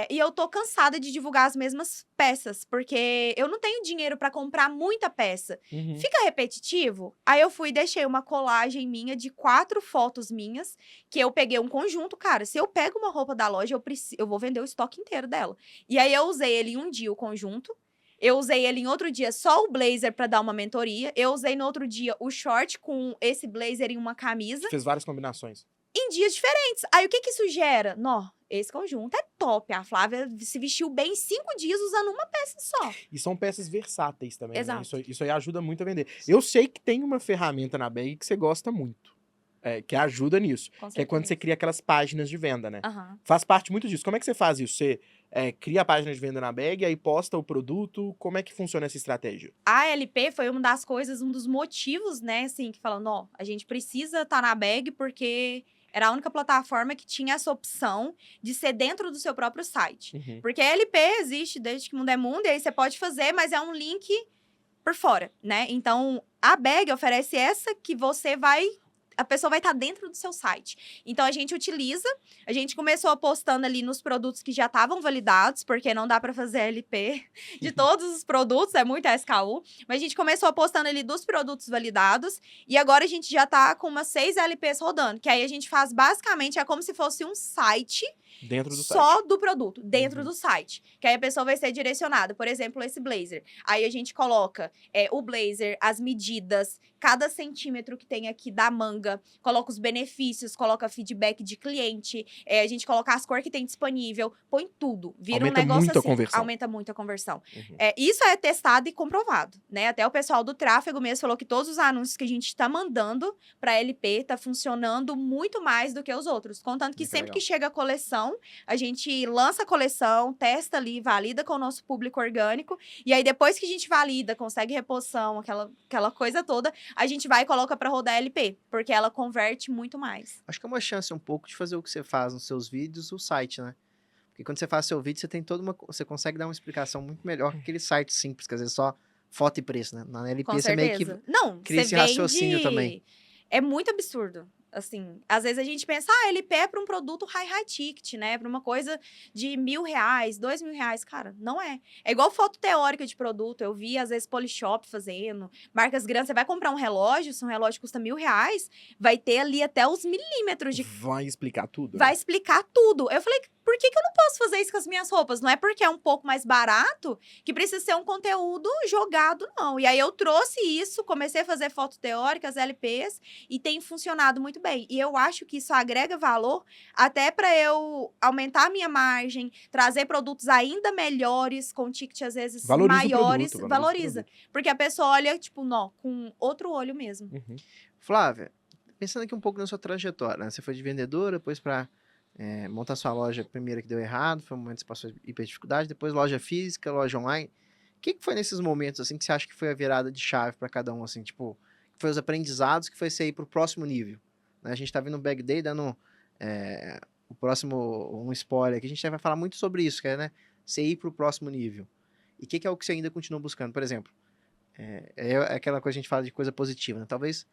e eu tô cansada de divulgar as mesmas peças, porque eu não tenho dinheiro pra comprar muita peça. Fica repetitivo? Aí eu fui e deixei uma colagem minha de 4 fotos minhas, que eu peguei um conjunto. Cara, se eu pego uma roupa da loja, eu vou vender o estoque inteiro dela. E aí eu usei ele em um dia o conjunto, eu usei ele em outro dia só o blazer pra dar uma mentoria, eu usei no outro dia o short com esse blazer em uma camisa. Fez várias combinações. Em dias diferentes. Aí o que isso gera? Esse conjunto é top. A Flávia se vestiu bem em 5 dias usando uma peça só. E são peças versáteis também. Exato. Né? Isso aí ajuda muito a vender. Eu sei que tem uma ferramenta na bag que você gosta muito. Que ajuda nisso. Que é quando você cria aquelas páginas de venda, né? Faz parte muito disso. Como é que você faz isso? Você cria a página de venda na bag, aí posta o produto. Como é que funciona essa estratégia? A LP foi uma das coisas, um dos motivos, né, assim, que falando, a gente precisa estar na bag porque Era a única plataforma que tinha essa opção de ser dentro do seu próprio site. Uhum. Porque a LP existe desde que o mundo é mundo, e aí você pode fazer, mas é um link por fora, né? Então, a Bag oferece essa que a pessoa vai estar dentro do seu site. Então, a gente começou apostando ali nos produtos que já estavam validados, porque não dá para fazer LP de todos os produtos, é muito SKU. Mas a gente começou apostando ali dos produtos validados, e agora a gente já tá com umas 6 LPs rodando, que aí a gente faz basicamente, é como se fosse um site Dentro do só site. do produto, dentro Uhum. do site. Que aí a pessoa vai ser direcionada. Por exemplo, esse blazer. Aí a gente coloca o blazer, as medidas, cada centímetro que tem aqui da manga, coloca os benefícios, coloca feedback de cliente, a gente coloca as cores que tem disponível, põe tudo. Vira Aumenta um negócio muito a assim. conversão. Aumenta muito a conversão. Uhum. Isso é testado e comprovado, né? Até o pessoal do tráfego mesmo falou que todos os anúncios que a gente tá mandando pra LP tá funcionando muito mais do que os outros. Contanto que Muito sempre legal. que chega a coleção, a gente lança a coleção, testa ali, valida com o nosso público orgânico, e aí depois que a gente valida, consegue reposição, aquela coisa toda, a gente vai e coloca pra rodar LP, porque ela converte muito mais. Acho que é uma chance um pouco de fazer o que você faz nos seus vídeos, o site, né? Porque quando você faz seu vídeo, você consegue dar uma explicação muito melhor que aquele site simples, que às vezes só foto e preço, né? Na LP Com você meio que certeza. Não, cria você esse raciocínio vende... também. É muito absurdo. Assim, às vezes a gente pensa, LP é para um produto high ticket, né? Para uma coisa de R$1.000, R$2.000. Cara, não é. É igual foto teórica de produto. Eu vi, às vezes, Polishop fazendo. Marcas grandes, você vai comprar um relógio, se um relógio custa R$1.000, vai ter ali até os milímetros de... Vai explicar tudo, Vai né? explicar tudo. Eu falei, por que eu não posso fazer isso com as minhas roupas? Não é porque é um pouco mais barato que precisa ser um conteúdo jogado, não. E aí eu trouxe isso, comecei a fazer foto teóricas, LPs, e tem funcionado muito bem. E eu acho que isso agrega valor até para eu aumentar a minha margem, trazer produtos ainda melhores, com ticket às vezes Valoriza o maiores. produto, Valoriza. Porque a pessoa olha, tipo, com outro olho mesmo. Uhum. Flávia, pensando aqui um pouco na sua trajetória, né? Você foi de vendedora, depois para montar sua loja primeiro que deu errado, foi um momento que você passou hiper dificuldade, depois loja física, loja online. O que foi nesses momentos, assim, que você acha que foi a virada de chave para cada um, assim, tipo, que foi os aprendizados que foi você ir pro próximo nível, né? A gente tá vendo um Bag Day dando o próximo, um spoiler aqui, a gente vai falar muito sobre isso, que é, né, você ir pro próximo nível. E o que é o que você ainda continua buscando? Por exemplo, é aquela coisa que a gente fala de coisa positiva, né? Talvez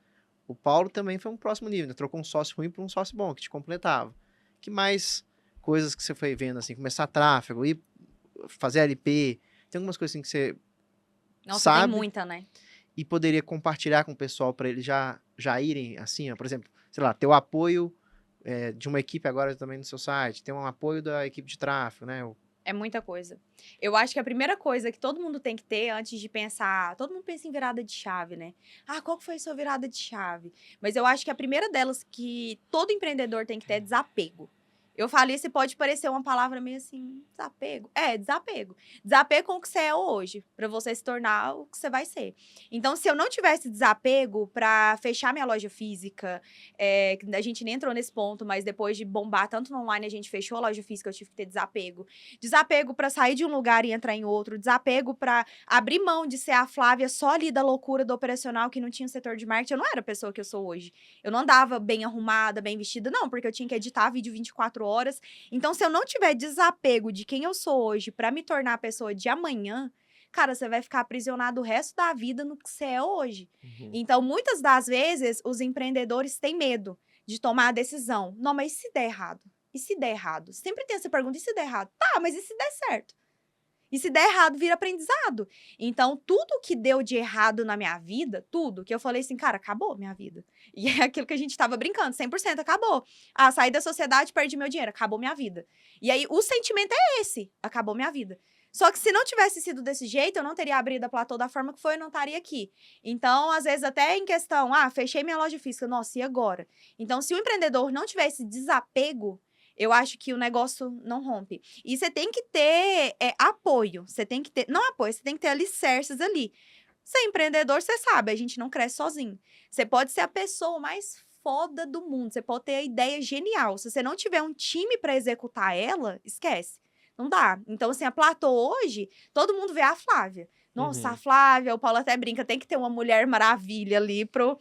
o Paulo também foi um próximo nível, né? Trocou um sócio ruim por um sócio bom, que te completava. Que mais coisas que você foi vendo, assim, começar tráfego, ir fazer LP, tem algumas coisas assim que você Nossa, sabe tem muita, né? e poderia compartilhar com o pessoal para eles já irem, assim, ó, por exemplo, sei lá, ter o apoio de uma equipe agora também no seu site, ter um apoio da equipe de tráfego, né? É muita coisa. Eu acho que a primeira coisa que todo mundo tem que ter antes de pensar... Todo mundo pensa em virada de chave, né? Qual que foi a sua virada de chave? Mas eu acho que a primeira delas que todo empreendedor tem que ter é desapego. Eu falei, se pode parecer uma palavra meio assim, desapego. Desapego. Desapego com o que você é hoje, para você se tornar o que você vai ser. Então, se eu não tivesse desapego para fechar minha loja física, a gente nem entrou nesse ponto, mas depois de bombar tanto no online, a gente fechou a loja física, eu tive que ter desapego. Desapego para sair de um lugar e entrar em outro. Desapego para abrir mão de ser a Flávia só ali da loucura do operacional, que não tinha setor de marketing. Eu não era a pessoa que eu sou hoje. Eu não andava bem arrumada, bem vestida, não, porque eu tinha que editar vídeo 24 horas. Então, se eu não tiver desapego de quem eu sou hoje para me tornar a pessoa de amanhã, cara, você vai ficar aprisionado o resto da vida no que você é hoje. Uhum. Então, muitas das vezes, os empreendedores têm medo de tomar a decisão. Não, mas e se der errado? E se der errado? Sempre tem essa pergunta, e se der errado? Tá, mas e se der certo? E se der errado, vira aprendizado. Então, tudo que deu de errado na minha vida, tudo, que eu falei assim, cara, acabou minha vida. E é aquilo que a gente tava brincando, 100% acabou. Saí da sociedade, perdi meu dinheiro, acabou minha vida. E aí, o sentimento é esse, acabou minha vida. Só que se não tivesse sido desse jeito, eu não teria abrido a Platô da forma que foi, eu não estaria aqui. Então, às vezes, até em questão, fechei minha loja física, nossa, e agora? Então, se o empreendedor não tivesse desapego, eu acho que o negócio não rompe. E você tem que ter apoio. Você tem que ter... Não apoio, você tem que ter alicerces ali. Você é empreendedor, você sabe, a gente não cresce sozinho. Você pode ser a pessoa mais foda do mundo. Você pode ter a ideia genial. Se você não tiver um time para executar ela, esquece. Não dá. Então, assim, a Platô hoje, todo mundo vê a Flávia. Nossa, a Flávia, o Paulo até brinca, tem que ter uma Mulher Maravilha ali pro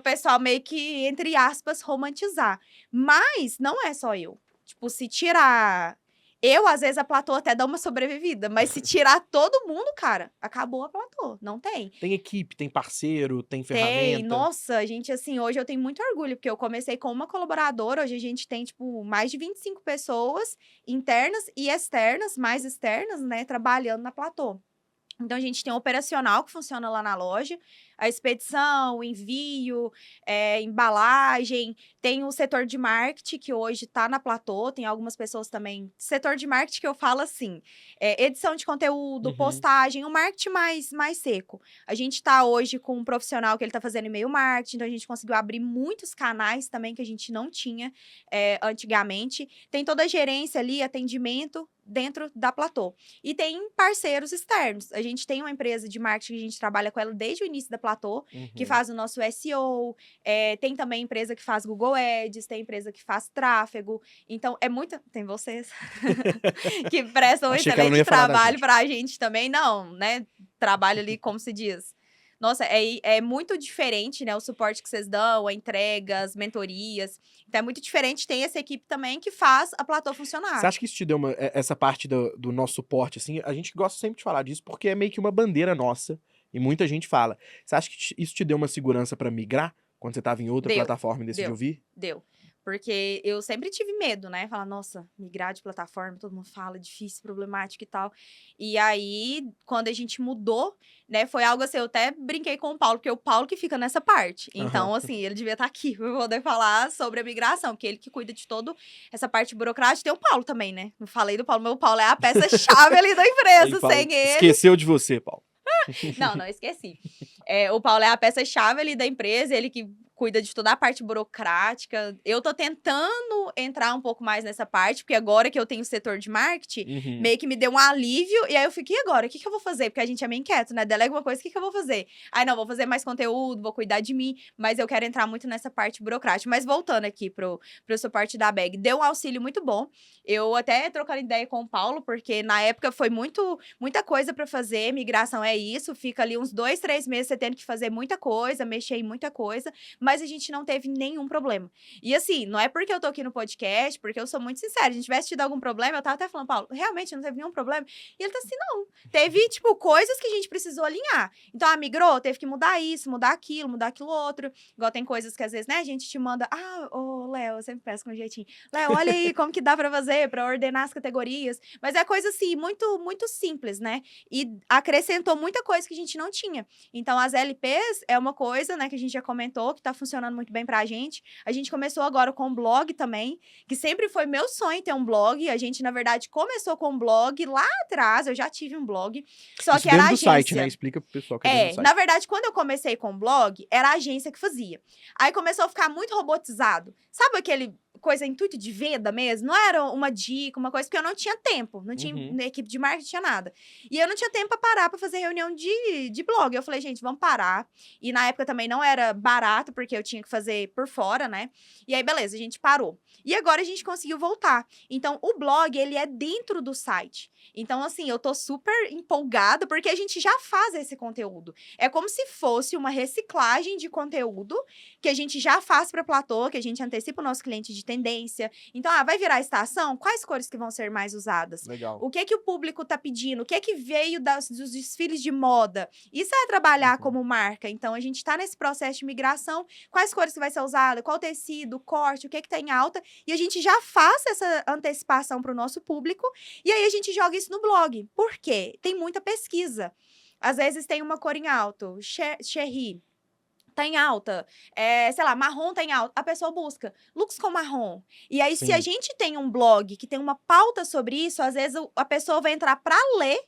pessoal meio que, entre aspas, romantizar. Mas não é só eu. Tipo, se tirar... Eu, às vezes, a platô até dá uma sobrevivida, mas se tirar todo mundo, cara, acabou a platô. Não tem. Tem equipe, tem parceiro, tem Tem, ferramenta. nossa, gente, assim, hoje eu tenho muito orgulho, porque eu comecei com uma colaboradora, hoje a gente tem, tipo, mais de 25 pessoas internas e externas, mais externas, né, trabalhando na platô. Então, a gente tem um operacional que funciona lá na loja, a expedição, o envio, embalagem, tem o setor de marketing, que hoje está na platô, tem algumas pessoas também. Setor de marketing que eu falo assim, edição de conteúdo, postagem, o marketing mais seco. A gente está hoje com um profissional que ele está fazendo e-mail marketing, então a gente conseguiu abrir muitos canais também que a gente não tinha antigamente. Tem toda a gerência ali, atendimento dentro da platô. E tem parceiros externos. A gente tem uma empresa de marketing que a gente trabalha com ela desde o início da platô, que faz o nosso SEO. Tem também empresa que faz Google Ads, tem empresa que faz tráfego. Então, é muita... Tem vocês que prestam um excelente trabalho pra gente também. Não, né? Trabalho ali, como se diz... Nossa, é muito diferente, né? O suporte que vocês dão, a entrega, as mentorias. Então, é muito diferente. Tem essa equipe também que faz a platô funcionar. Você acha que isso te deu essa parte do nosso suporte, assim? A gente gosta sempre de falar disso porque é meio que uma bandeira nossa. E muita gente fala. Você acha que isso te deu uma segurança pra migrar? Quando você tava em outra plataforma e decidiu vir? Deu. Porque eu sempre tive medo, né? Falar, nossa, migrar de plataforma, todo mundo fala, difícil, problemático e tal. E aí, quando a gente mudou, né, foi algo assim, eu até brinquei com o Paulo, porque é o Paulo que fica nessa parte. Então, assim, ele devia estar aqui pra poder falar sobre a migração, porque ele que cuida de toda essa parte burocrática. Tem o Paulo também, né? Não falei do Paulo, mas o Paulo é a peça-chave ali da empresa. Aí, Paulo, sem ele... Esqueceu de você, Paulo. Não esqueci. O Paulo é a peça-chave ali da empresa, ele que cuida de toda a parte burocrática. Eu tô tentando entrar um pouco mais nessa parte, porque agora que eu tenho o setor de marketing, meio que me deu um alívio, e aí eu fiquei, e agora? O que eu vou fazer? Porque a gente é meio inquieto, né? Delega uma coisa, o que eu vou fazer? Aí, não, vou fazer mais conteúdo, vou cuidar de mim, mas eu quero entrar muito nessa parte burocrática. Mas voltando aqui pro suporte da Bag, deu um auxílio muito bom. Eu até trocando ideia com o Paulo, porque na época foi muita coisa pra fazer, migração é isso, fica ali uns 2, 3 meses você tendo que fazer muita coisa, mexer em muita coisa, mas a gente não teve nenhum problema. E assim, não é porque eu tô aqui no podcast, porque eu sou muito sincera, se a gente tivesse tido algum problema, eu tava até falando, Paulo, realmente não teve nenhum problema? E ele tá assim, não. Teve, tipo, coisas que a gente precisou alinhar. Então, migrou, teve que mudar isso, mudar aquilo outro. Igual tem coisas que às vezes, né, a gente te manda, Léo, eu sempre peço com um jeitinho. Léo, olha aí como que dá pra fazer, pra ordenar as categorias. Mas é coisa assim, muito, muito simples, né? E acrescentou muita coisa que a gente não tinha. Então, as LPs é uma coisa, né, que a gente já comentou, que tá funcionando muito bem pra gente. A gente começou agora com o blog também, que sempre foi meu sonho ter um blog. A gente, na verdade, começou com um blog lá atrás, eu já tive um blog, só isso que era dentro agência. Do site, né? Explica pro pessoal que é dentro do site. Na verdade, quando eu comecei com o blog, era a agência que fazia. Aí começou a ficar muito robotizado. Sabe aquele coisa intuito de venda mesmo? Não era uma dica, uma coisa, porque eu não tinha tempo. Não tinha equipe de marketing, tinha nada. E eu não tinha tempo pra parar pra fazer reunião de blog. Eu falei, gente, vamos parar. E na época também não era barato, porque eu tinha que fazer por fora, né? E aí, beleza, a gente parou. E agora a gente conseguiu voltar. Então, o blog, ele é dentro do site. Então, assim, eu tô super empolgada, porque a gente já faz esse conteúdo. É como se fosse uma reciclagem de conteúdo que a gente já faz pra platô, que a gente antecipa o nosso cliente de tendência. Então, vai virar estação? Quais cores que vão ser mais usadas? Legal. O que o público tá pedindo? O que veio dos desfiles de moda? Isso é trabalhar como marca. Então, a gente tá nesse processo de migração. Quais cores que vai ser usada? Qual tecido? Corte? O que tá em alta? E a gente já faz essa antecipação pro nosso público. E aí, a gente joga isso no blog. Por quê? Tem muita pesquisa. Às vezes, tem uma cor em alto. Cherry. Tá em alta, sei lá, marrom tá em alta, a pessoa busca looks com marrom. E aí, se a gente tem um blog que tem uma pauta sobre isso, às vezes a pessoa vai entrar pra ler.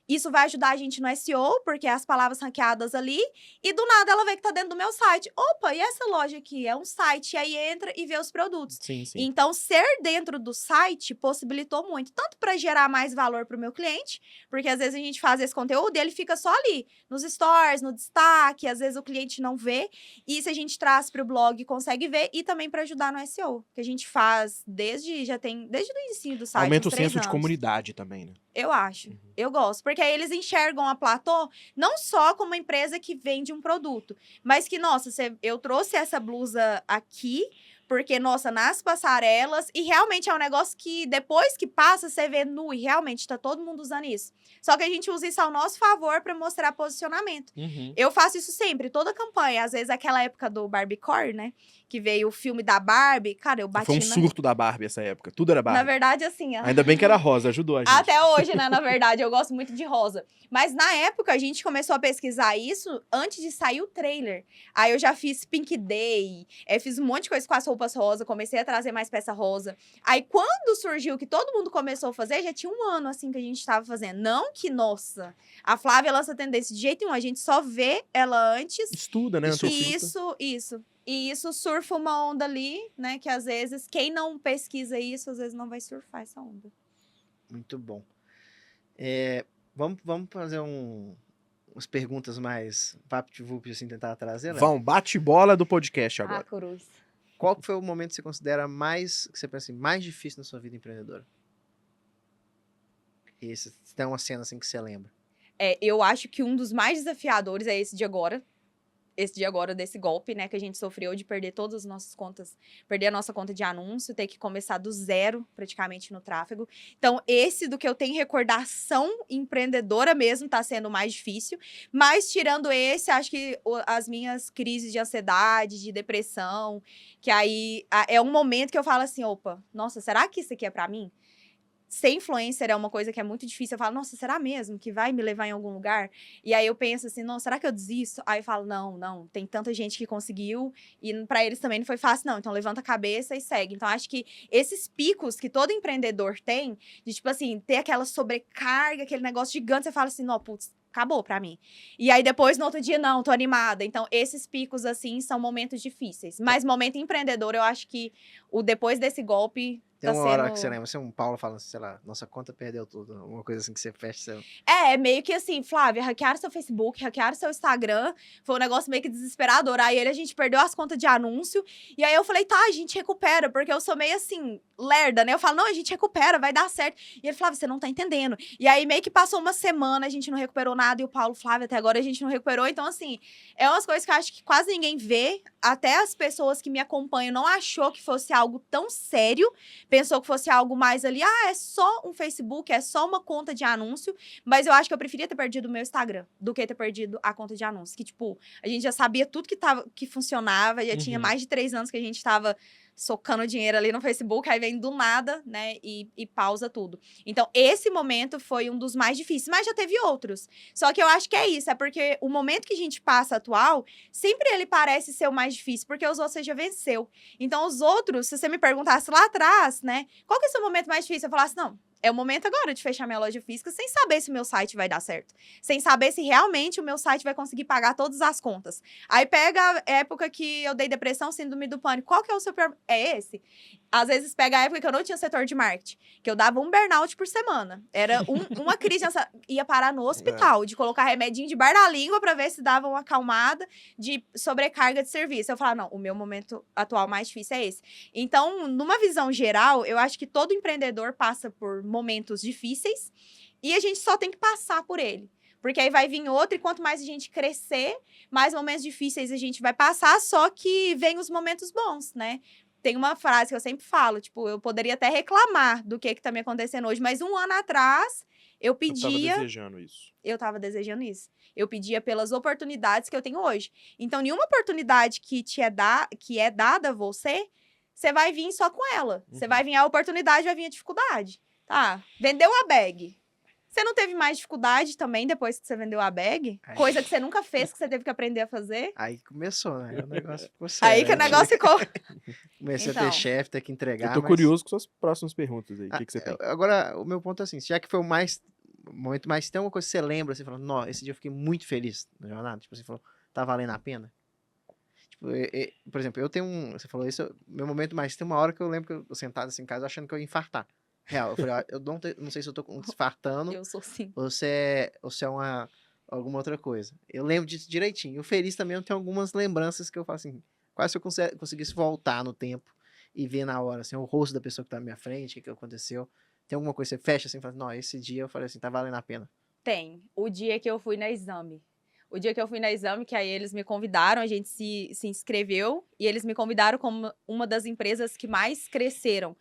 Isso vai ajudar a gente no SEO, porque é as palavras ranqueadas ali, e do nada ela vê que tá dentro do meu site. Opa, e essa loja aqui? É um site, e aí entra e vê os produtos. Sim. Então, ser dentro do site possibilitou muito, tanto para gerar mais valor pro meu cliente, porque às vezes a gente faz esse conteúdo e ele fica só ali, nos stories, no destaque, às vezes o cliente não vê, e se a gente traz pro blog, consegue ver, e também para ajudar no SEO, que a gente faz desde o início do site. Aumenta o 3 senso de anos. comunidade também, né? Eu acho. Eu gosto. Porque Porque aí eles enxergam a Platô não só como uma empresa que vende um produto, mas que, nossa, eu trouxe essa blusa aqui, porque, nossa, nas passarelas, e realmente é um negócio que depois que passa, você vê nu, e realmente tá todo mundo usando isso. Só que a gente usa isso ao nosso favor para mostrar posicionamento. Eu faço isso sempre, toda campanha. Às vezes, aquela época do Barbiecore, né? Que veio o filme da Barbie, cara, eu bati Foi um surto da Barbie essa época. Tudo era Barbie. Na verdade, assim... Ainda bem que era rosa, ajudou a gente. Até hoje, né, na verdade, eu gosto muito de rosa. Mas na época, a gente começou a pesquisar isso antes de sair o trailer. Aí eu já fiz Pink Day, fiz um monte de coisa com as roupas rosa, comecei a trazer mais peça rosa. Aí quando surgiu que todo mundo começou a fazer, já tinha 1 ano, assim, que a gente tava fazendo. Não que, nossa, a Flávia lança tendência de jeito nenhum, a gente só vê ela antes. Estuda, né? Isso. E isso surfa uma onda ali, né, que às vezes, quem não pesquisa isso, às vezes não vai surfar essa onda. Muito bom. Vamos fazer umas perguntas mais vapt-vupt, assim, tentar trazer, né? Vão, bate-bola do podcast agora. Cruz. Qual que foi o momento que você considera mais, que você pensa assim, mais difícil na sua vida empreendedora? Esse, se tem uma cena assim que você lembra. Eu acho que um dos mais desafiadores é esse de agora. Esse de agora, desse golpe, né, que a gente sofreu de perder todas as nossas contas, perder a nossa conta de anúncio, ter que começar do zero, praticamente, no tráfego. Então, esse do que eu tenho recordação empreendedora mesmo, tá sendo mais difícil. Mas, tirando esse, acho que as minhas crises de ansiedade, de depressão, que aí é um momento que eu falo assim, opa, nossa, será que isso aqui é pra mim? Ser influencer é uma coisa que é muito difícil. Eu falo, nossa, será mesmo que vai me levar em algum lugar? E aí eu penso assim, não, será que eu desisto? Aí eu falo, não, tem tanta gente que conseguiu e pra eles também não foi fácil, não. Então levanta a cabeça e segue. Então acho que esses picos que todo empreendedor tem, de tipo assim, ter aquela sobrecarga, aquele negócio gigante, você fala assim, não, putz, acabou pra mim. E aí depois, no outro dia, não, tô animada. Então esses picos, assim, são momentos difíceis. Mas momento empreendedor, eu acho que o depois desse golpe... Tem uma hora que você lembra, assim, um Paulo falando, sei lá, nossa conta perdeu tudo, uma coisa assim que você fecha. Você... meio que assim, Flávia, hackearam seu Facebook, hackearam seu Instagram, foi um negócio meio que desesperador. Aí a gente perdeu as contas de anúncio, e aí eu falei, tá, a gente recupera, porque eu sou meio assim, lerda, né? Eu falo, não, a gente recupera, vai dar certo. E ele, Flávia, você não tá entendendo. E aí meio que passou uma semana, a gente não recuperou nada, e o Paulo, Flávia, até agora a gente não recuperou. Então, assim, é umas coisas que eu acho que quase ninguém vê, até as pessoas que me acompanham não achou que fosse algo tão sério, pensou que fosse algo mais ali, é só um Facebook, é só uma conta de anúncio, mas eu acho que eu preferia ter perdido o meu Instagram do que ter perdido a conta de anúncio, que, tipo, a gente já sabia tudo que funcionava, já tinha mais de 3 anos que a gente tava socando dinheiro ali no Facebook, aí vem do nada, né, e pausa tudo. Então, esse momento foi um dos mais difíceis, mas já teve outros. Só que eu acho que é isso, é porque o momento que a gente passa atual, sempre ele parece ser o mais difícil, porque os outros você já venceu. Então, os outros, se você me perguntasse lá atrás, né, qual que é o seu momento mais difícil? Eu falasse, não, é o momento agora de fechar minha loja física sem saber se o meu site vai dar certo. Sem saber se realmente o meu site vai conseguir pagar todas as contas. Aí pega a época que eu dei depressão, síndrome do pânico. Qual que é o seu pior... É esse? Às vezes pega a época que eu não tinha setor de marketing. Que eu dava um burnout por semana. Era uma crise, ia parar no hospital. De colocar remedinho de bar na língua pra ver se dava uma acalmada de sobrecarga de serviço. Eu falava, não, o meu momento atual mais difícil é esse. Então, numa visão geral, eu acho que todo empreendedor passa por momentos difíceis e a gente só tem que passar por ele. Porque aí vai vir outro e quanto mais a gente crescer, mais momentos difíceis a gente vai passar, só que vem os momentos bons, né? Tem uma frase que eu sempre falo, tipo, eu poderia até reclamar do que tá me acontecendo hoje, mas 1 ano atrás eu pedia... Eu tava desejando isso. Eu tava desejando isso. Eu pedia pelas oportunidades que eu tenho hoje. Então, nenhuma oportunidade que é dada a você, você vai vir só com ela. Você vai vir a oportunidade, vai vir a dificuldade. Tá, vendeu a bag. Você não teve mais dificuldade também depois que você vendeu a bag? Aí. Coisa que você nunca fez, que você teve que aprender a fazer? Aí começou, né? O negócio ficou sério. Aí que o negócio ficou... Comecei a Então. ter chefe, ter que entregar. Eu tô curioso com suas próximas perguntas aí. O que você tem? Agora, o meu ponto é assim, já que foi o momento mais... Tem alguma coisa que você lembra, você fala, não, esse dia eu fiquei muito feliz na jornada? Tipo, você falou, tá valendo a pena? Tipo, por exemplo, eu tenho você falou isso, meu momento mais... Tem uma hora que eu lembro que eu sentado assim em casa achando que eu ia infartar. Real, eu falei, eu não sei se eu tô infartando. Eu sou sim. Ou se é alguma outra coisa. Eu lembro disso direitinho. O feliz também eu tenho algumas lembranças que eu falo assim, quase se eu conseguisse voltar no tempo e ver na hora, assim, o rosto da pessoa que tá na minha frente, o que aconteceu. Tem alguma coisa que você fecha assim e fala, não, esse dia eu falei assim, tá valendo a pena. Tem. O dia que eu fui na exame. O dia que eu fui na exame, que aí eles me convidaram, a gente se inscreveu, e eles me convidaram como uma das empresas que mais cresceram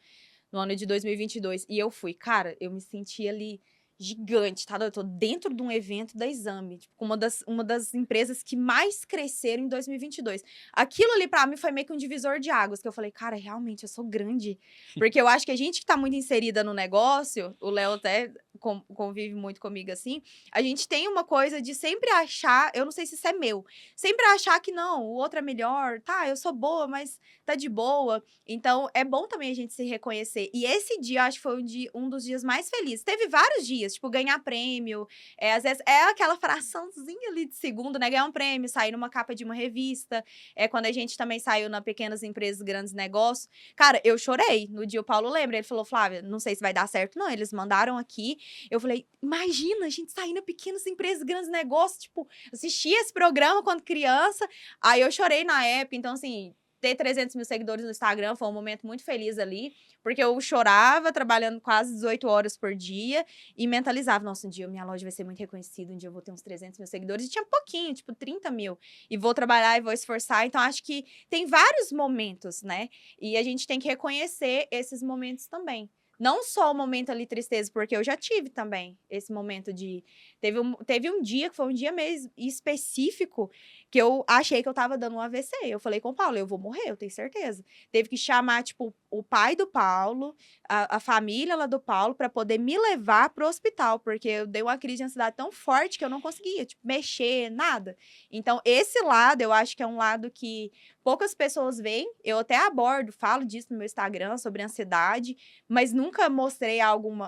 no ano de 2022. E eu fui. Cara, eu me senti ali gigante, tá? Eu tô dentro de um evento da exame, tipo, uma das empresas que mais cresceram em 2022. Aquilo ali pra mim foi meio que um divisor de águas, que eu falei, cara, realmente eu sou grande. Porque eu acho que a gente que tá muito inserida no negócio, o Léo até convive muito comigo assim, a gente tem uma coisa de sempre achar, eu não sei se isso é meu, sempre achar que não, o outro é melhor, tá, eu sou boa, mas tá de boa. Então, é bom também a gente se reconhecer. E esse dia, acho que foi um dos dias mais felizes. Teve vários dias, tipo, ganhar prêmio, às vezes é aquela fraçãozinha ali de segundo, né, ganhar um prêmio, sair numa capa de uma revista, quando a gente também saiu na Pequenas Empresas, Grandes Negócios. Cara, eu chorei. No dia o Paulo lembra, ele falou, Flávia, não sei se vai dar certo, não, eles mandaram aqui. Eu falei, imagina, a gente sair na Pequenas Empresas, Grandes Negócios, tipo, assisti esse programa quando criança, aí eu chorei na época, então, assim, ter 300 mil seguidores no Instagram foi um momento muito feliz ali, porque eu chorava trabalhando quase 18 horas por dia e mentalizava, nossa, um dia minha loja vai ser muito reconhecida, um dia eu vou ter uns 300 mil seguidores, e tinha pouquinho, tipo 30 mil, e vou trabalhar e vou esforçar, então acho que tem vários momentos, né, e a gente tem que reconhecer esses momentos também. Não só o momento ali tristeza, porque eu já tive também esse momento de... Teve um dia, que foi um dia meio específico, que eu achei que eu tava dando um AVC. Eu falei com o Paulo, eu vou morrer, eu tenho certeza. Teve que chamar, tipo, o pai do Paulo, a família lá do Paulo, pra poder me levar pro hospital, porque eu dei uma crise de ansiedade tão forte que eu não conseguia, tipo, mexer, nada. Então, esse lado, eu acho que é um lado que poucas pessoas veem. Eu até abordo, falo disso no meu Instagram, sobre ansiedade, mas nunca mostrei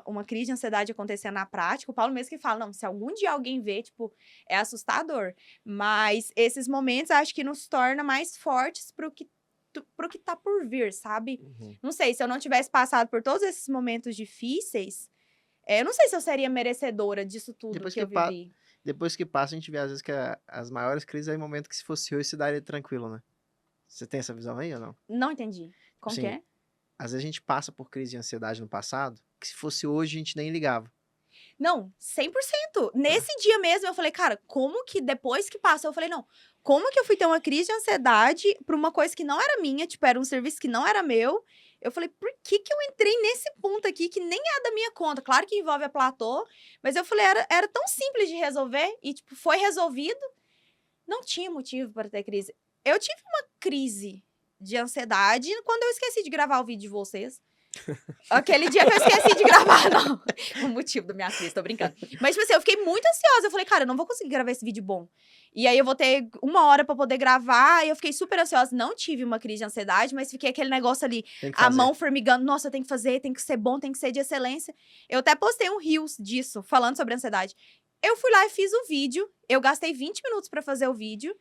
uma crise de ansiedade acontecendo na prática. O Paulo mesmo que fala, não, se algum dia alguém vê, tipo, é assustador. Mas esses momentos, acho que nos torna mais fortes pro que tá por vir, sabe? Uhum. Não sei, se eu não tivesse passado por todos esses momentos difíceis, eu não sei se eu seria merecedora disso tudo Depois que que eu vivi. Depois que passa, a gente vê às vezes que as maiores crises é o momento que se fosse hoje se daria tranquilo, né? Você tem essa visão aí ou não? Não entendi. Como que Assim, é? às vezes a gente passa por crise de ansiedade no passado, que se fosse hoje a gente nem ligava. Não, 100%. Nesse dia mesmo, eu falei, cara, como que depois que passou, eu falei, não, como que eu fui ter uma crise de ansiedade por uma coisa que não era minha, tipo, era um serviço que não era meu. Eu falei, por que que eu entrei nesse ponto aqui que nem é da minha conta? Claro que envolve a platô, mas eu falei, era tão simples de resolver e, tipo, foi resolvido. Não tinha motivo para ter crise. Eu tive uma crise de ansiedade quando eu esqueci de gravar o vídeo de vocês. Aquele dia que eu esqueci de gravar, não. O motivo da minha crise, tô brincando. Mas, tipo assim, eu fiquei muito ansiosa. Eu falei, cara, eu não vou conseguir gravar esse vídeo bom. E aí, eu vou ter 1 hora pra poder gravar. E eu fiquei super ansiosa. Não tive uma crise de ansiedade, mas fiquei aquele negócio ali, Tem que a fazer. mão formigando. Nossa, tem que fazer, tem que ser bom, tem que ser de excelência. Eu até postei um Reels disso, falando sobre ansiedade. Eu fui lá e fiz o vídeo. Eu gastei 20 minutos pra fazer o vídeo.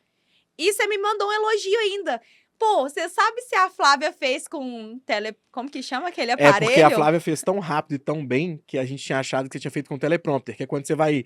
E você me mandou um elogio ainda. Pô, você sabe se a Flávia fez com como que chama aquele aparelho? É porque a Flávia fez tão rápido e tão bem que a gente tinha achado que você tinha feito com teleprompter, que é quando você vai...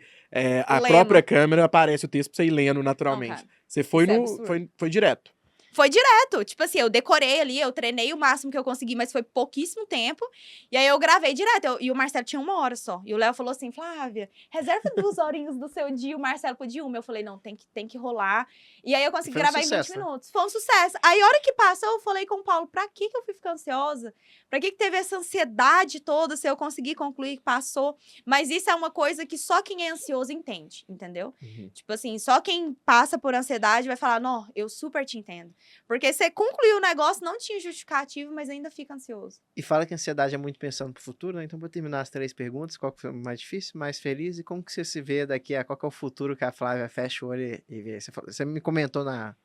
a Lendo. própria câmera aparece o texto pra você ir lendo naturalmente. Não, cara, Você foi isso é no... absurdo. Foi direto. Foi direto. Tipo assim, eu decorei ali, eu treinei o máximo que eu consegui, mas foi pouquíssimo tempo. E aí eu gravei direto. E o Marcelo tinha 1 hora só. E o Léo falou assim, Flávia, reserva 2 horinhas do seu dia. O Marcelo podia 1. Eu falei, não, tem que rolar. E aí eu consegui Foi um gravar sucesso, em 20 né? minutos. Foi um sucesso. Aí a hora que passou, eu falei com o Paulo, pra que eu fui ficar ansiosa? Pra que teve essa ansiedade toda se eu conseguir concluir que passou? Mas isso é uma coisa que só quem é ansioso entende, entendeu? Uhum. Tipo assim, só quem passa por ansiedade vai falar, não, eu super te entendo. Porque você concluiu o negócio, não tinha justificativo, mas ainda fica ansioso. E fala que a ansiedade é muito pensando pro futuro, né? Então, pra terminar as 3 perguntas, qual que foi mais difícil, mais feliz e como que você se vê daqui a qual que é o futuro que a Flávia fecha o olho e vê? Você me comentou na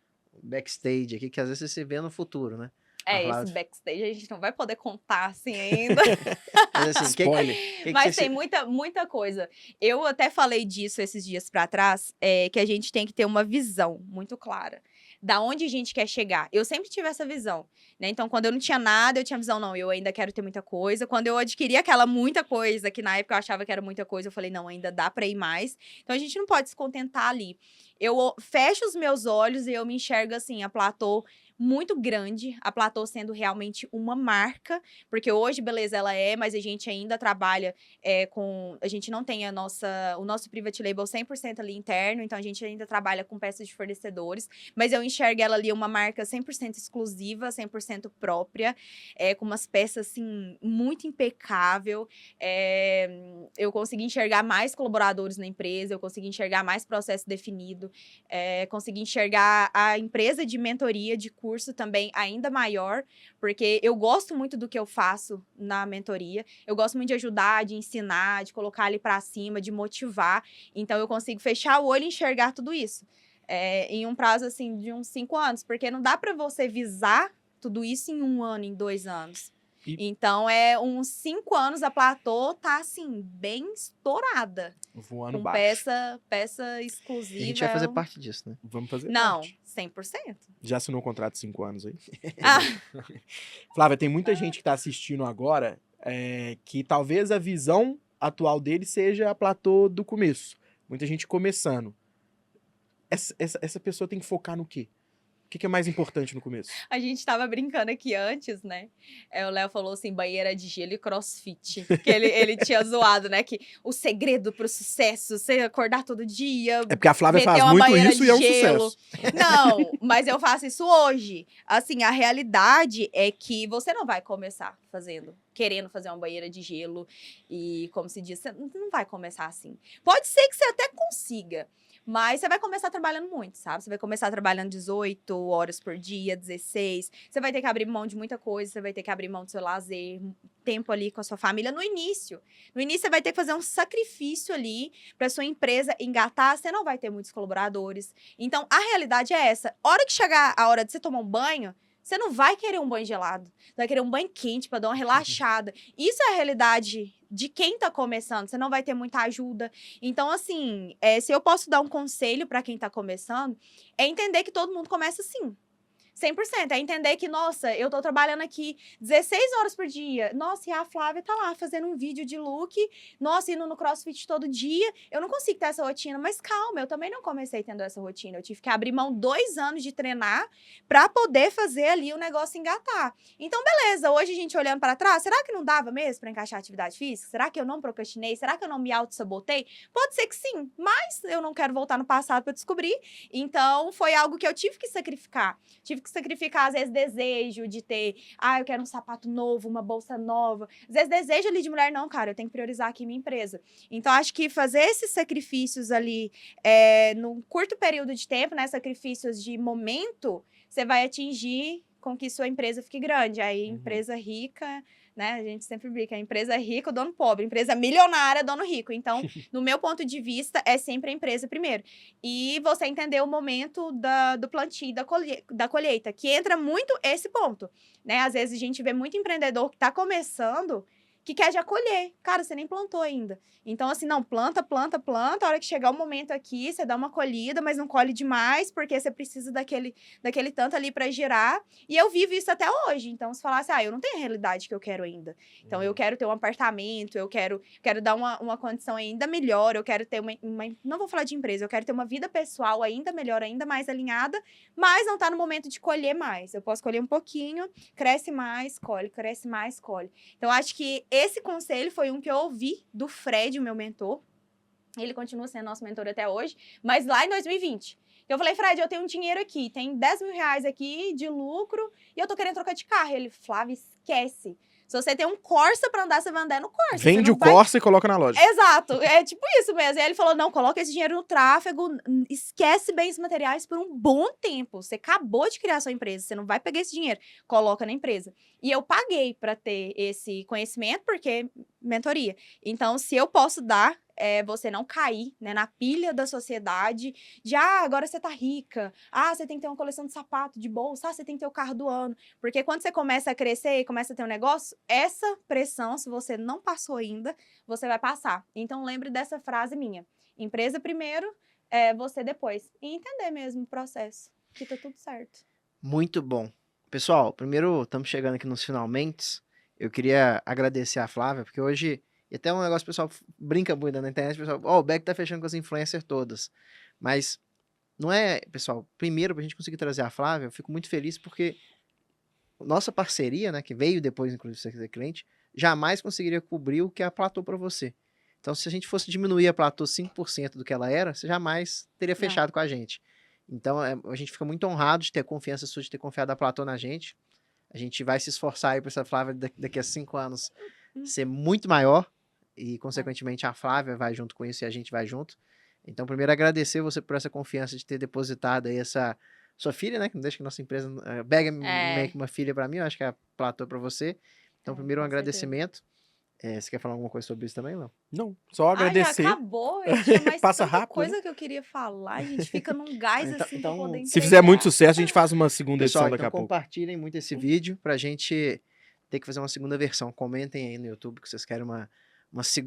backstage aqui que às vezes você se vê no futuro, né? A Esse Flávia... backstage a gente não vai poder contar assim ainda. Mas assim, Spoiler. Mas você tem muita coisa. Eu até falei disso esses dias pra trás, que a gente tem que ter uma visão muito clara. Da onde a gente quer chegar. Eu sempre tive essa visão, né? Então, quando eu não tinha nada, eu tinha visão, não, eu ainda quero ter muita coisa. Quando eu adquiri aquela muita coisa, que na época eu achava que era muita coisa, eu falei, não, ainda dá pra ir mais. Então, a gente não pode se contentar ali. Eu fecho os meus olhos e eu me enxergo assim, a platô muito grande, a Platô sendo realmente uma marca, porque hoje, beleza, ela é, mas a gente ainda trabalha a gente não tem o nosso private label 100% ali interno, então a gente ainda trabalha com peças de fornecedores, mas eu enxergo ela ali uma marca 100% exclusiva, 100% própria, com umas peças, assim, muito impecável. Eu consegui enxergar mais colaboradores na empresa, eu consegui enxergar mais processo definido, consegui enxergar a empresa de mentoria, de curso também ainda maior, porque eu gosto muito do que eu faço na mentoria, eu gosto muito de ajudar, de ensinar, de colocar ali pra cima, de motivar, então eu consigo fechar o olho e enxergar tudo isso. Em um prazo, assim, de uns 5 anos, porque não dá pra você visar tudo isso em 1 ano, em 2 anos. Então, uns 5 anos a Platô tá, assim, bem estourada. Voando com baixo. peça exclusiva. A gente vai fazer parte disso, né? Vamos fazer Não, parte. 100%. Já assinou um contrato de 5 anos aí? Ah, Flávia, tem muita gente que tá assistindo agora que talvez a visão atual dele seja a Platô do começo. Muita gente começando. Essa pessoa tem que focar no quê? O que é mais importante no começo? a gente tava brincando aqui antes, né? O Léo falou assim, banheira de gelo e crossfit. Que ele tinha zoado, né? Que o segredo pro sucesso, você acordar todo dia, É porque a Flávia meter faz uma muito banheira isso de e é um gelo. sucesso. Não, mas eu faço isso hoje. Assim, a realidade é que você não vai começar querendo fazer uma banheira de gelo e, como se diz, você não vai começar assim. Pode ser que você até consiga, mas você vai começar trabalhando muito, sabe? Você vai começar trabalhando 18 horas por dia, 16. Você vai ter que abrir mão de muita coisa, você vai ter que abrir mão do seu lazer, tempo ali com a sua família no início. No início, você vai ter que fazer um sacrifício ali para sua empresa engatar. Você não vai ter muitos colaboradores. Então, a realidade é essa. Hora que chegar a hora de você tomar um banho, você não vai querer um banho gelado. Você vai querer um banho quente para dar uma relaxada. Isso é a realidade de quem tá começando. Você não vai ter muita ajuda. Então, assim, se eu posso dar um conselho para quem tá começando, é entender que todo mundo começa assim. 100%. É entender que, nossa, eu tô trabalhando aqui 16 horas por dia. Nossa, e a Flávia tá lá fazendo um vídeo de look. Nossa, indo no CrossFit todo dia. Eu não consigo ter essa rotina. Mas calma, eu também não comecei tendo essa rotina. Eu tive que abrir mão 2 anos de treinar pra poder fazer ali o negócio engatar. Então, beleza. Hoje a gente olhando pra trás, será que não dava mesmo pra encaixar atividade física? Será que eu não procrastinei? Será que eu não me auto-sabotei? Pode ser que sim, mas eu não quero voltar no passado pra descobrir. Então, foi algo que eu tive que sacrificar. Tive que sacrificar, às vezes, desejo de ter, eu quero um sapato novo, uma bolsa nova. Às vezes, desejo ali de mulher, não, cara, eu tenho que priorizar aqui minha empresa. Então, acho que fazer esses sacrifícios ali, num curto período de tempo, né, sacrifícios de momento, você vai atingir com que sua empresa fique grande. Aí, empresa rica, né, a gente sempre brinca, a empresa rica, o dono pobre, empresa milionária, dono rico. Então, no meu ponto de vista, é sempre a empresa primeiro. E você entender o momento do plantio e da colheita, que entra muito esse ponto, né? Às vezes a gente vê muito empreendedor que tá começando que quer já colher. Cara, você nem plantou ainda. Então, assim, não, planta. A hora que chegar o momento aqui, você dá uma colhida, mas não colhe demais, porque você precisa daquele tanto ali para girar. E eu vivo isso até hoje. Então, se falasse, eu não tenho a realidade que eu quero ainda. Então, eu quero ter um apartamento, eu quero dar uma condição ainda melhor, eu quero ter não vou falar de empresa, eu quero ter uma vida pessoal ainda melhor, ainda mais alinhada, mas não tá no momento de colher mais. Eu posso colher um pouquinho, cresce mais, colhe, cresce mais, colhe. Então, acho que esse conselho foi um que eu ouvi do Fred, o meu mentor. Ele continua sendo nosso mentor até hoje, mas lá em 2020. Eu falei, Fred, eu tenho um dinheiro aqui, tem 10 mil reais aqui de lucro e eu tô querendo trocar de carro. Ele, Flávia, esquece. Se você tem um Corsa pra andar, você vai andar no Corsa. Vende o Corsa e coloca na loja. Exato, é tipo isso mesmo. E aí ele falou, não, coloca esse dinheiro no tráfego, esquece bens materiais por um bom tempo. Você acabou de criar sua empresa, você não vai pegar esse dinheiro, coloca na empresa. E eu paguei pra ter esse conhecimento, porque mentoria. Então, se eu posso dar, você não cair, né, na pilha da sociedade de, agora você tá rica, você tem que ter uma coleção de sapato, de bolsa, você tem que ter o carro do ano. Porque quando você começa a crescer e começa a ter um negócio, essa pressão, se você não passou ainda, você vai passar. Então, lembre dessa frase minha. Empresa primeiro, você depois. E entender mesmo o processo, que tá tudo certo. Muito bom. Pessoal, primeiro estamos chegando aqui nos finalmente. Eu queria agradecer a Flávia, porque hoje, e até um negócio, o pessoal brinca muito na internet, o pessoal, o Beck tá fechando com as influencers todas. Mas não é, pessoal, primeiro, pra gente conseguir trazer a Flávia, eu fico muito feliz porque nossa parceria, né, que veio depois, inclusive, você ser cliente, jamais conseguiria cobrir o que a Platô para você. Então, se a gente fosse diminuir a Platô 5% do que ela era, você jamais teria Não. fechado com a gente. Então, a gente fica muito honrado de ter confiança sua, de ter confiado a Platô na gente. A gente vai se esforçar aí para essa Flávia daqui a 5 anos ser muito maior e, consequentemente, a Flávia vai junto com isso e a gente vai junto. Então, primeiro, agradecer você por essa confiança de ter depositado aí essa sua filha, né? Que não deixa que nossa empresa... Bag é meio que uma filha para mim, eu acho que é a Platô para você. Então, primeiro, um com certeza. agradecimento. Você quer falar alguma coisa sobre isso também, Léo? Não, só agradecer. Já acabou. Eu tinha mais Passa tanta rápido, coisa né? que eu queria falar. A gente fica num gás assim pra poder Se fizer muito entregar. sucesso, a gente faz uma segunda Pessoal, edição daqui então a pouco. compartilhem muito esse vídeo pra gente ter que fazer uma segunda versão. Comentem aí no YouTube que vocês querem uma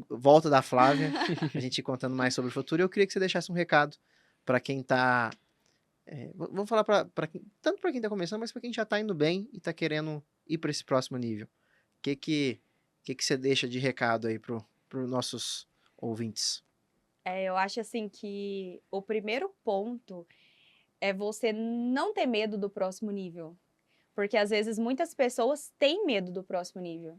volta da Flávia, a gente ir contando mais sobre o futuro. Eu queria que você deixasse um recado pra quem tá... vamos falar tanto pra quem tá começando, mas pra quem já tá indo bem e tá querendo ir pra esse próximo nível. O que você deixa de recado aí pros nossos ouvintes? Eu acho assim que o primeiro ponto é você não ter medo do próximo nível. Porque às vezes muitas pessoas têm medo do próximo nível.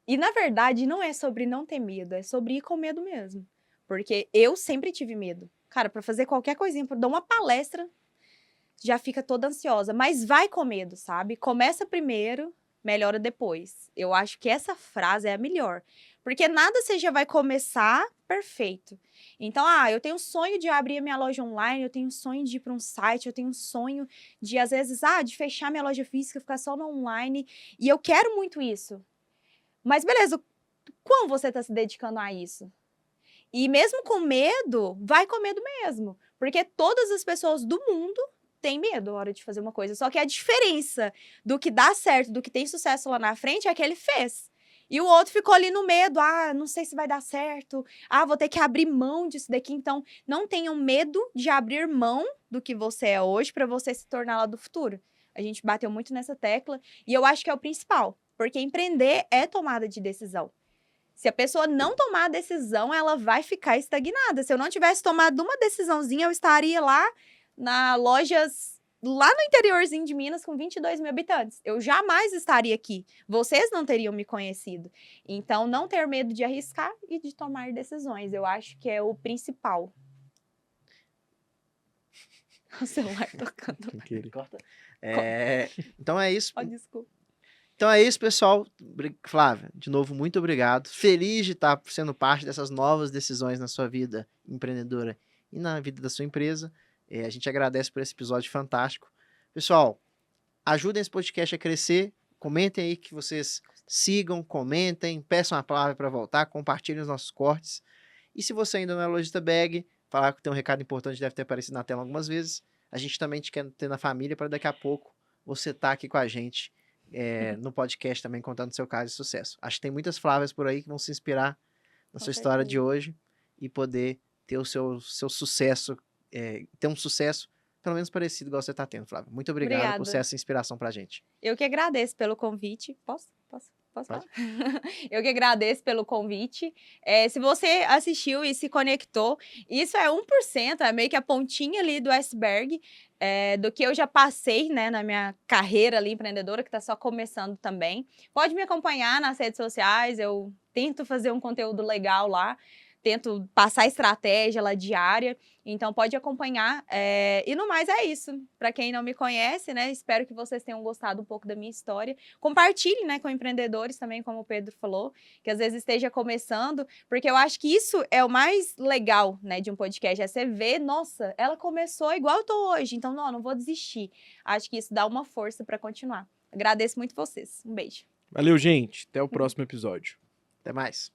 E na verdade não é sobre não ter medo, é sobre ir com medo mesmo. Porque eu sempre tive medo. Cara, pra fazer qualquer coisinha, pra dar uma palestra, já fica toda ansiosa. Mas vai com medo, sabe? Começa primeiro, melhora depois. Eu acho que essa frase é a melhor. Porque nada você já vai começar perfeito. Então, eu tenho um sonho de abrir a minha loja online, eu tenho um sonho de ir para um site, eu tenho um sonho de, às vezes, de fechar minha loja física, ficar só no online. E eu quero muito isso. Mas, beleza, como você está se dedicando a isso? E mesmo com medo, vai com medo mesmo. Porque todas as pessoas do mundo têm medo na hora de fazer uma coisa. Só que a diferença do que dá certo, do que tem sucesso lá na frente, é que ele fez. E o outro ficou ali no medo, não sei se vai dar certo, vou ter que abrir mão disso daqui. Então, não tenham medo de abrir mão do que você é hoje para você se tornar lá do futuro. A gente bateu muito nessa tecla e eu acho que é o principal, porque empreender é tomada de decisão. Se a pessoa não tomar a decisão, ela vai ficar estagnada. Se eu não tivesse tomado uma decisãozinha, eu estaria lá na lojas, lá no interiorzinho de Minas, com 22 mil habitantes. Eu jamais estaria aqui. Vocês não teriam me conhecido. Então, não ter medo de arriscar e de tomar decisões. Eu acho que é o principal. O celular tocando. Corta. Então é isso. Desculpa. Então é isso, pessoal. Flávia, de novo, muito obrigado. Feliz de estar sendo parte dessas novas decisões na sua vida empreendedora e na vida da sua empresa. A gente agradece por esse episódio fantástico. Pessoal, ajudem esse podcast a crescer. Comentem aí que vocês sigam, comentem, peçam a Flávia para voltar, compartilhem os nossos cortes. E se você ainda não é lojista bag, falar que tem um recado importante, deve ter aparecido na tela algumas vezes. A gente também te quer ter na família para daqui a pouco você estar aqui com a gente no podcast também, contando seu caso de sucesso. Acho que tem muitas Flávias por aí que vão se inspirar na sua história de hoje e poder ter o seu sucesso, ter um sucesso pelo menos parecido igual você está tendo, Flávia. Muito obrigado por ser essa inspiração pra gente. Eu que agradeço pelo convite. Posso falar? Eu que agradeço pelo convite. Se você assistiu e se conectou, isso é 1%, é meio que a pontinha ali do iceberg, do que eu já passei, né, na minha carreira ali empreendedora, que está só começando também. Pode me acompanhar nas redes sociais, eu tento fazer um conteúdo legal lá, tento passar estratégia lá diária, então pode acompanhar. E no mais é isso. Para quem não me conhece, né, espero que vocês tenham gostado um pouco da minha história. Compartilhe, né, com empreendedores também, como o Pedro falou, que às vezes esteja começando, porque eu acho que isso é o mais legal, né, de um podcast, é você ver, nossa, ela começou igual eu tô hoje, então não vou desistir. Acho que isso dá uma força para continuar. Agradeço muito vocês. Um beijo. Valeu, gente. Até o próximo episódio. Até mais.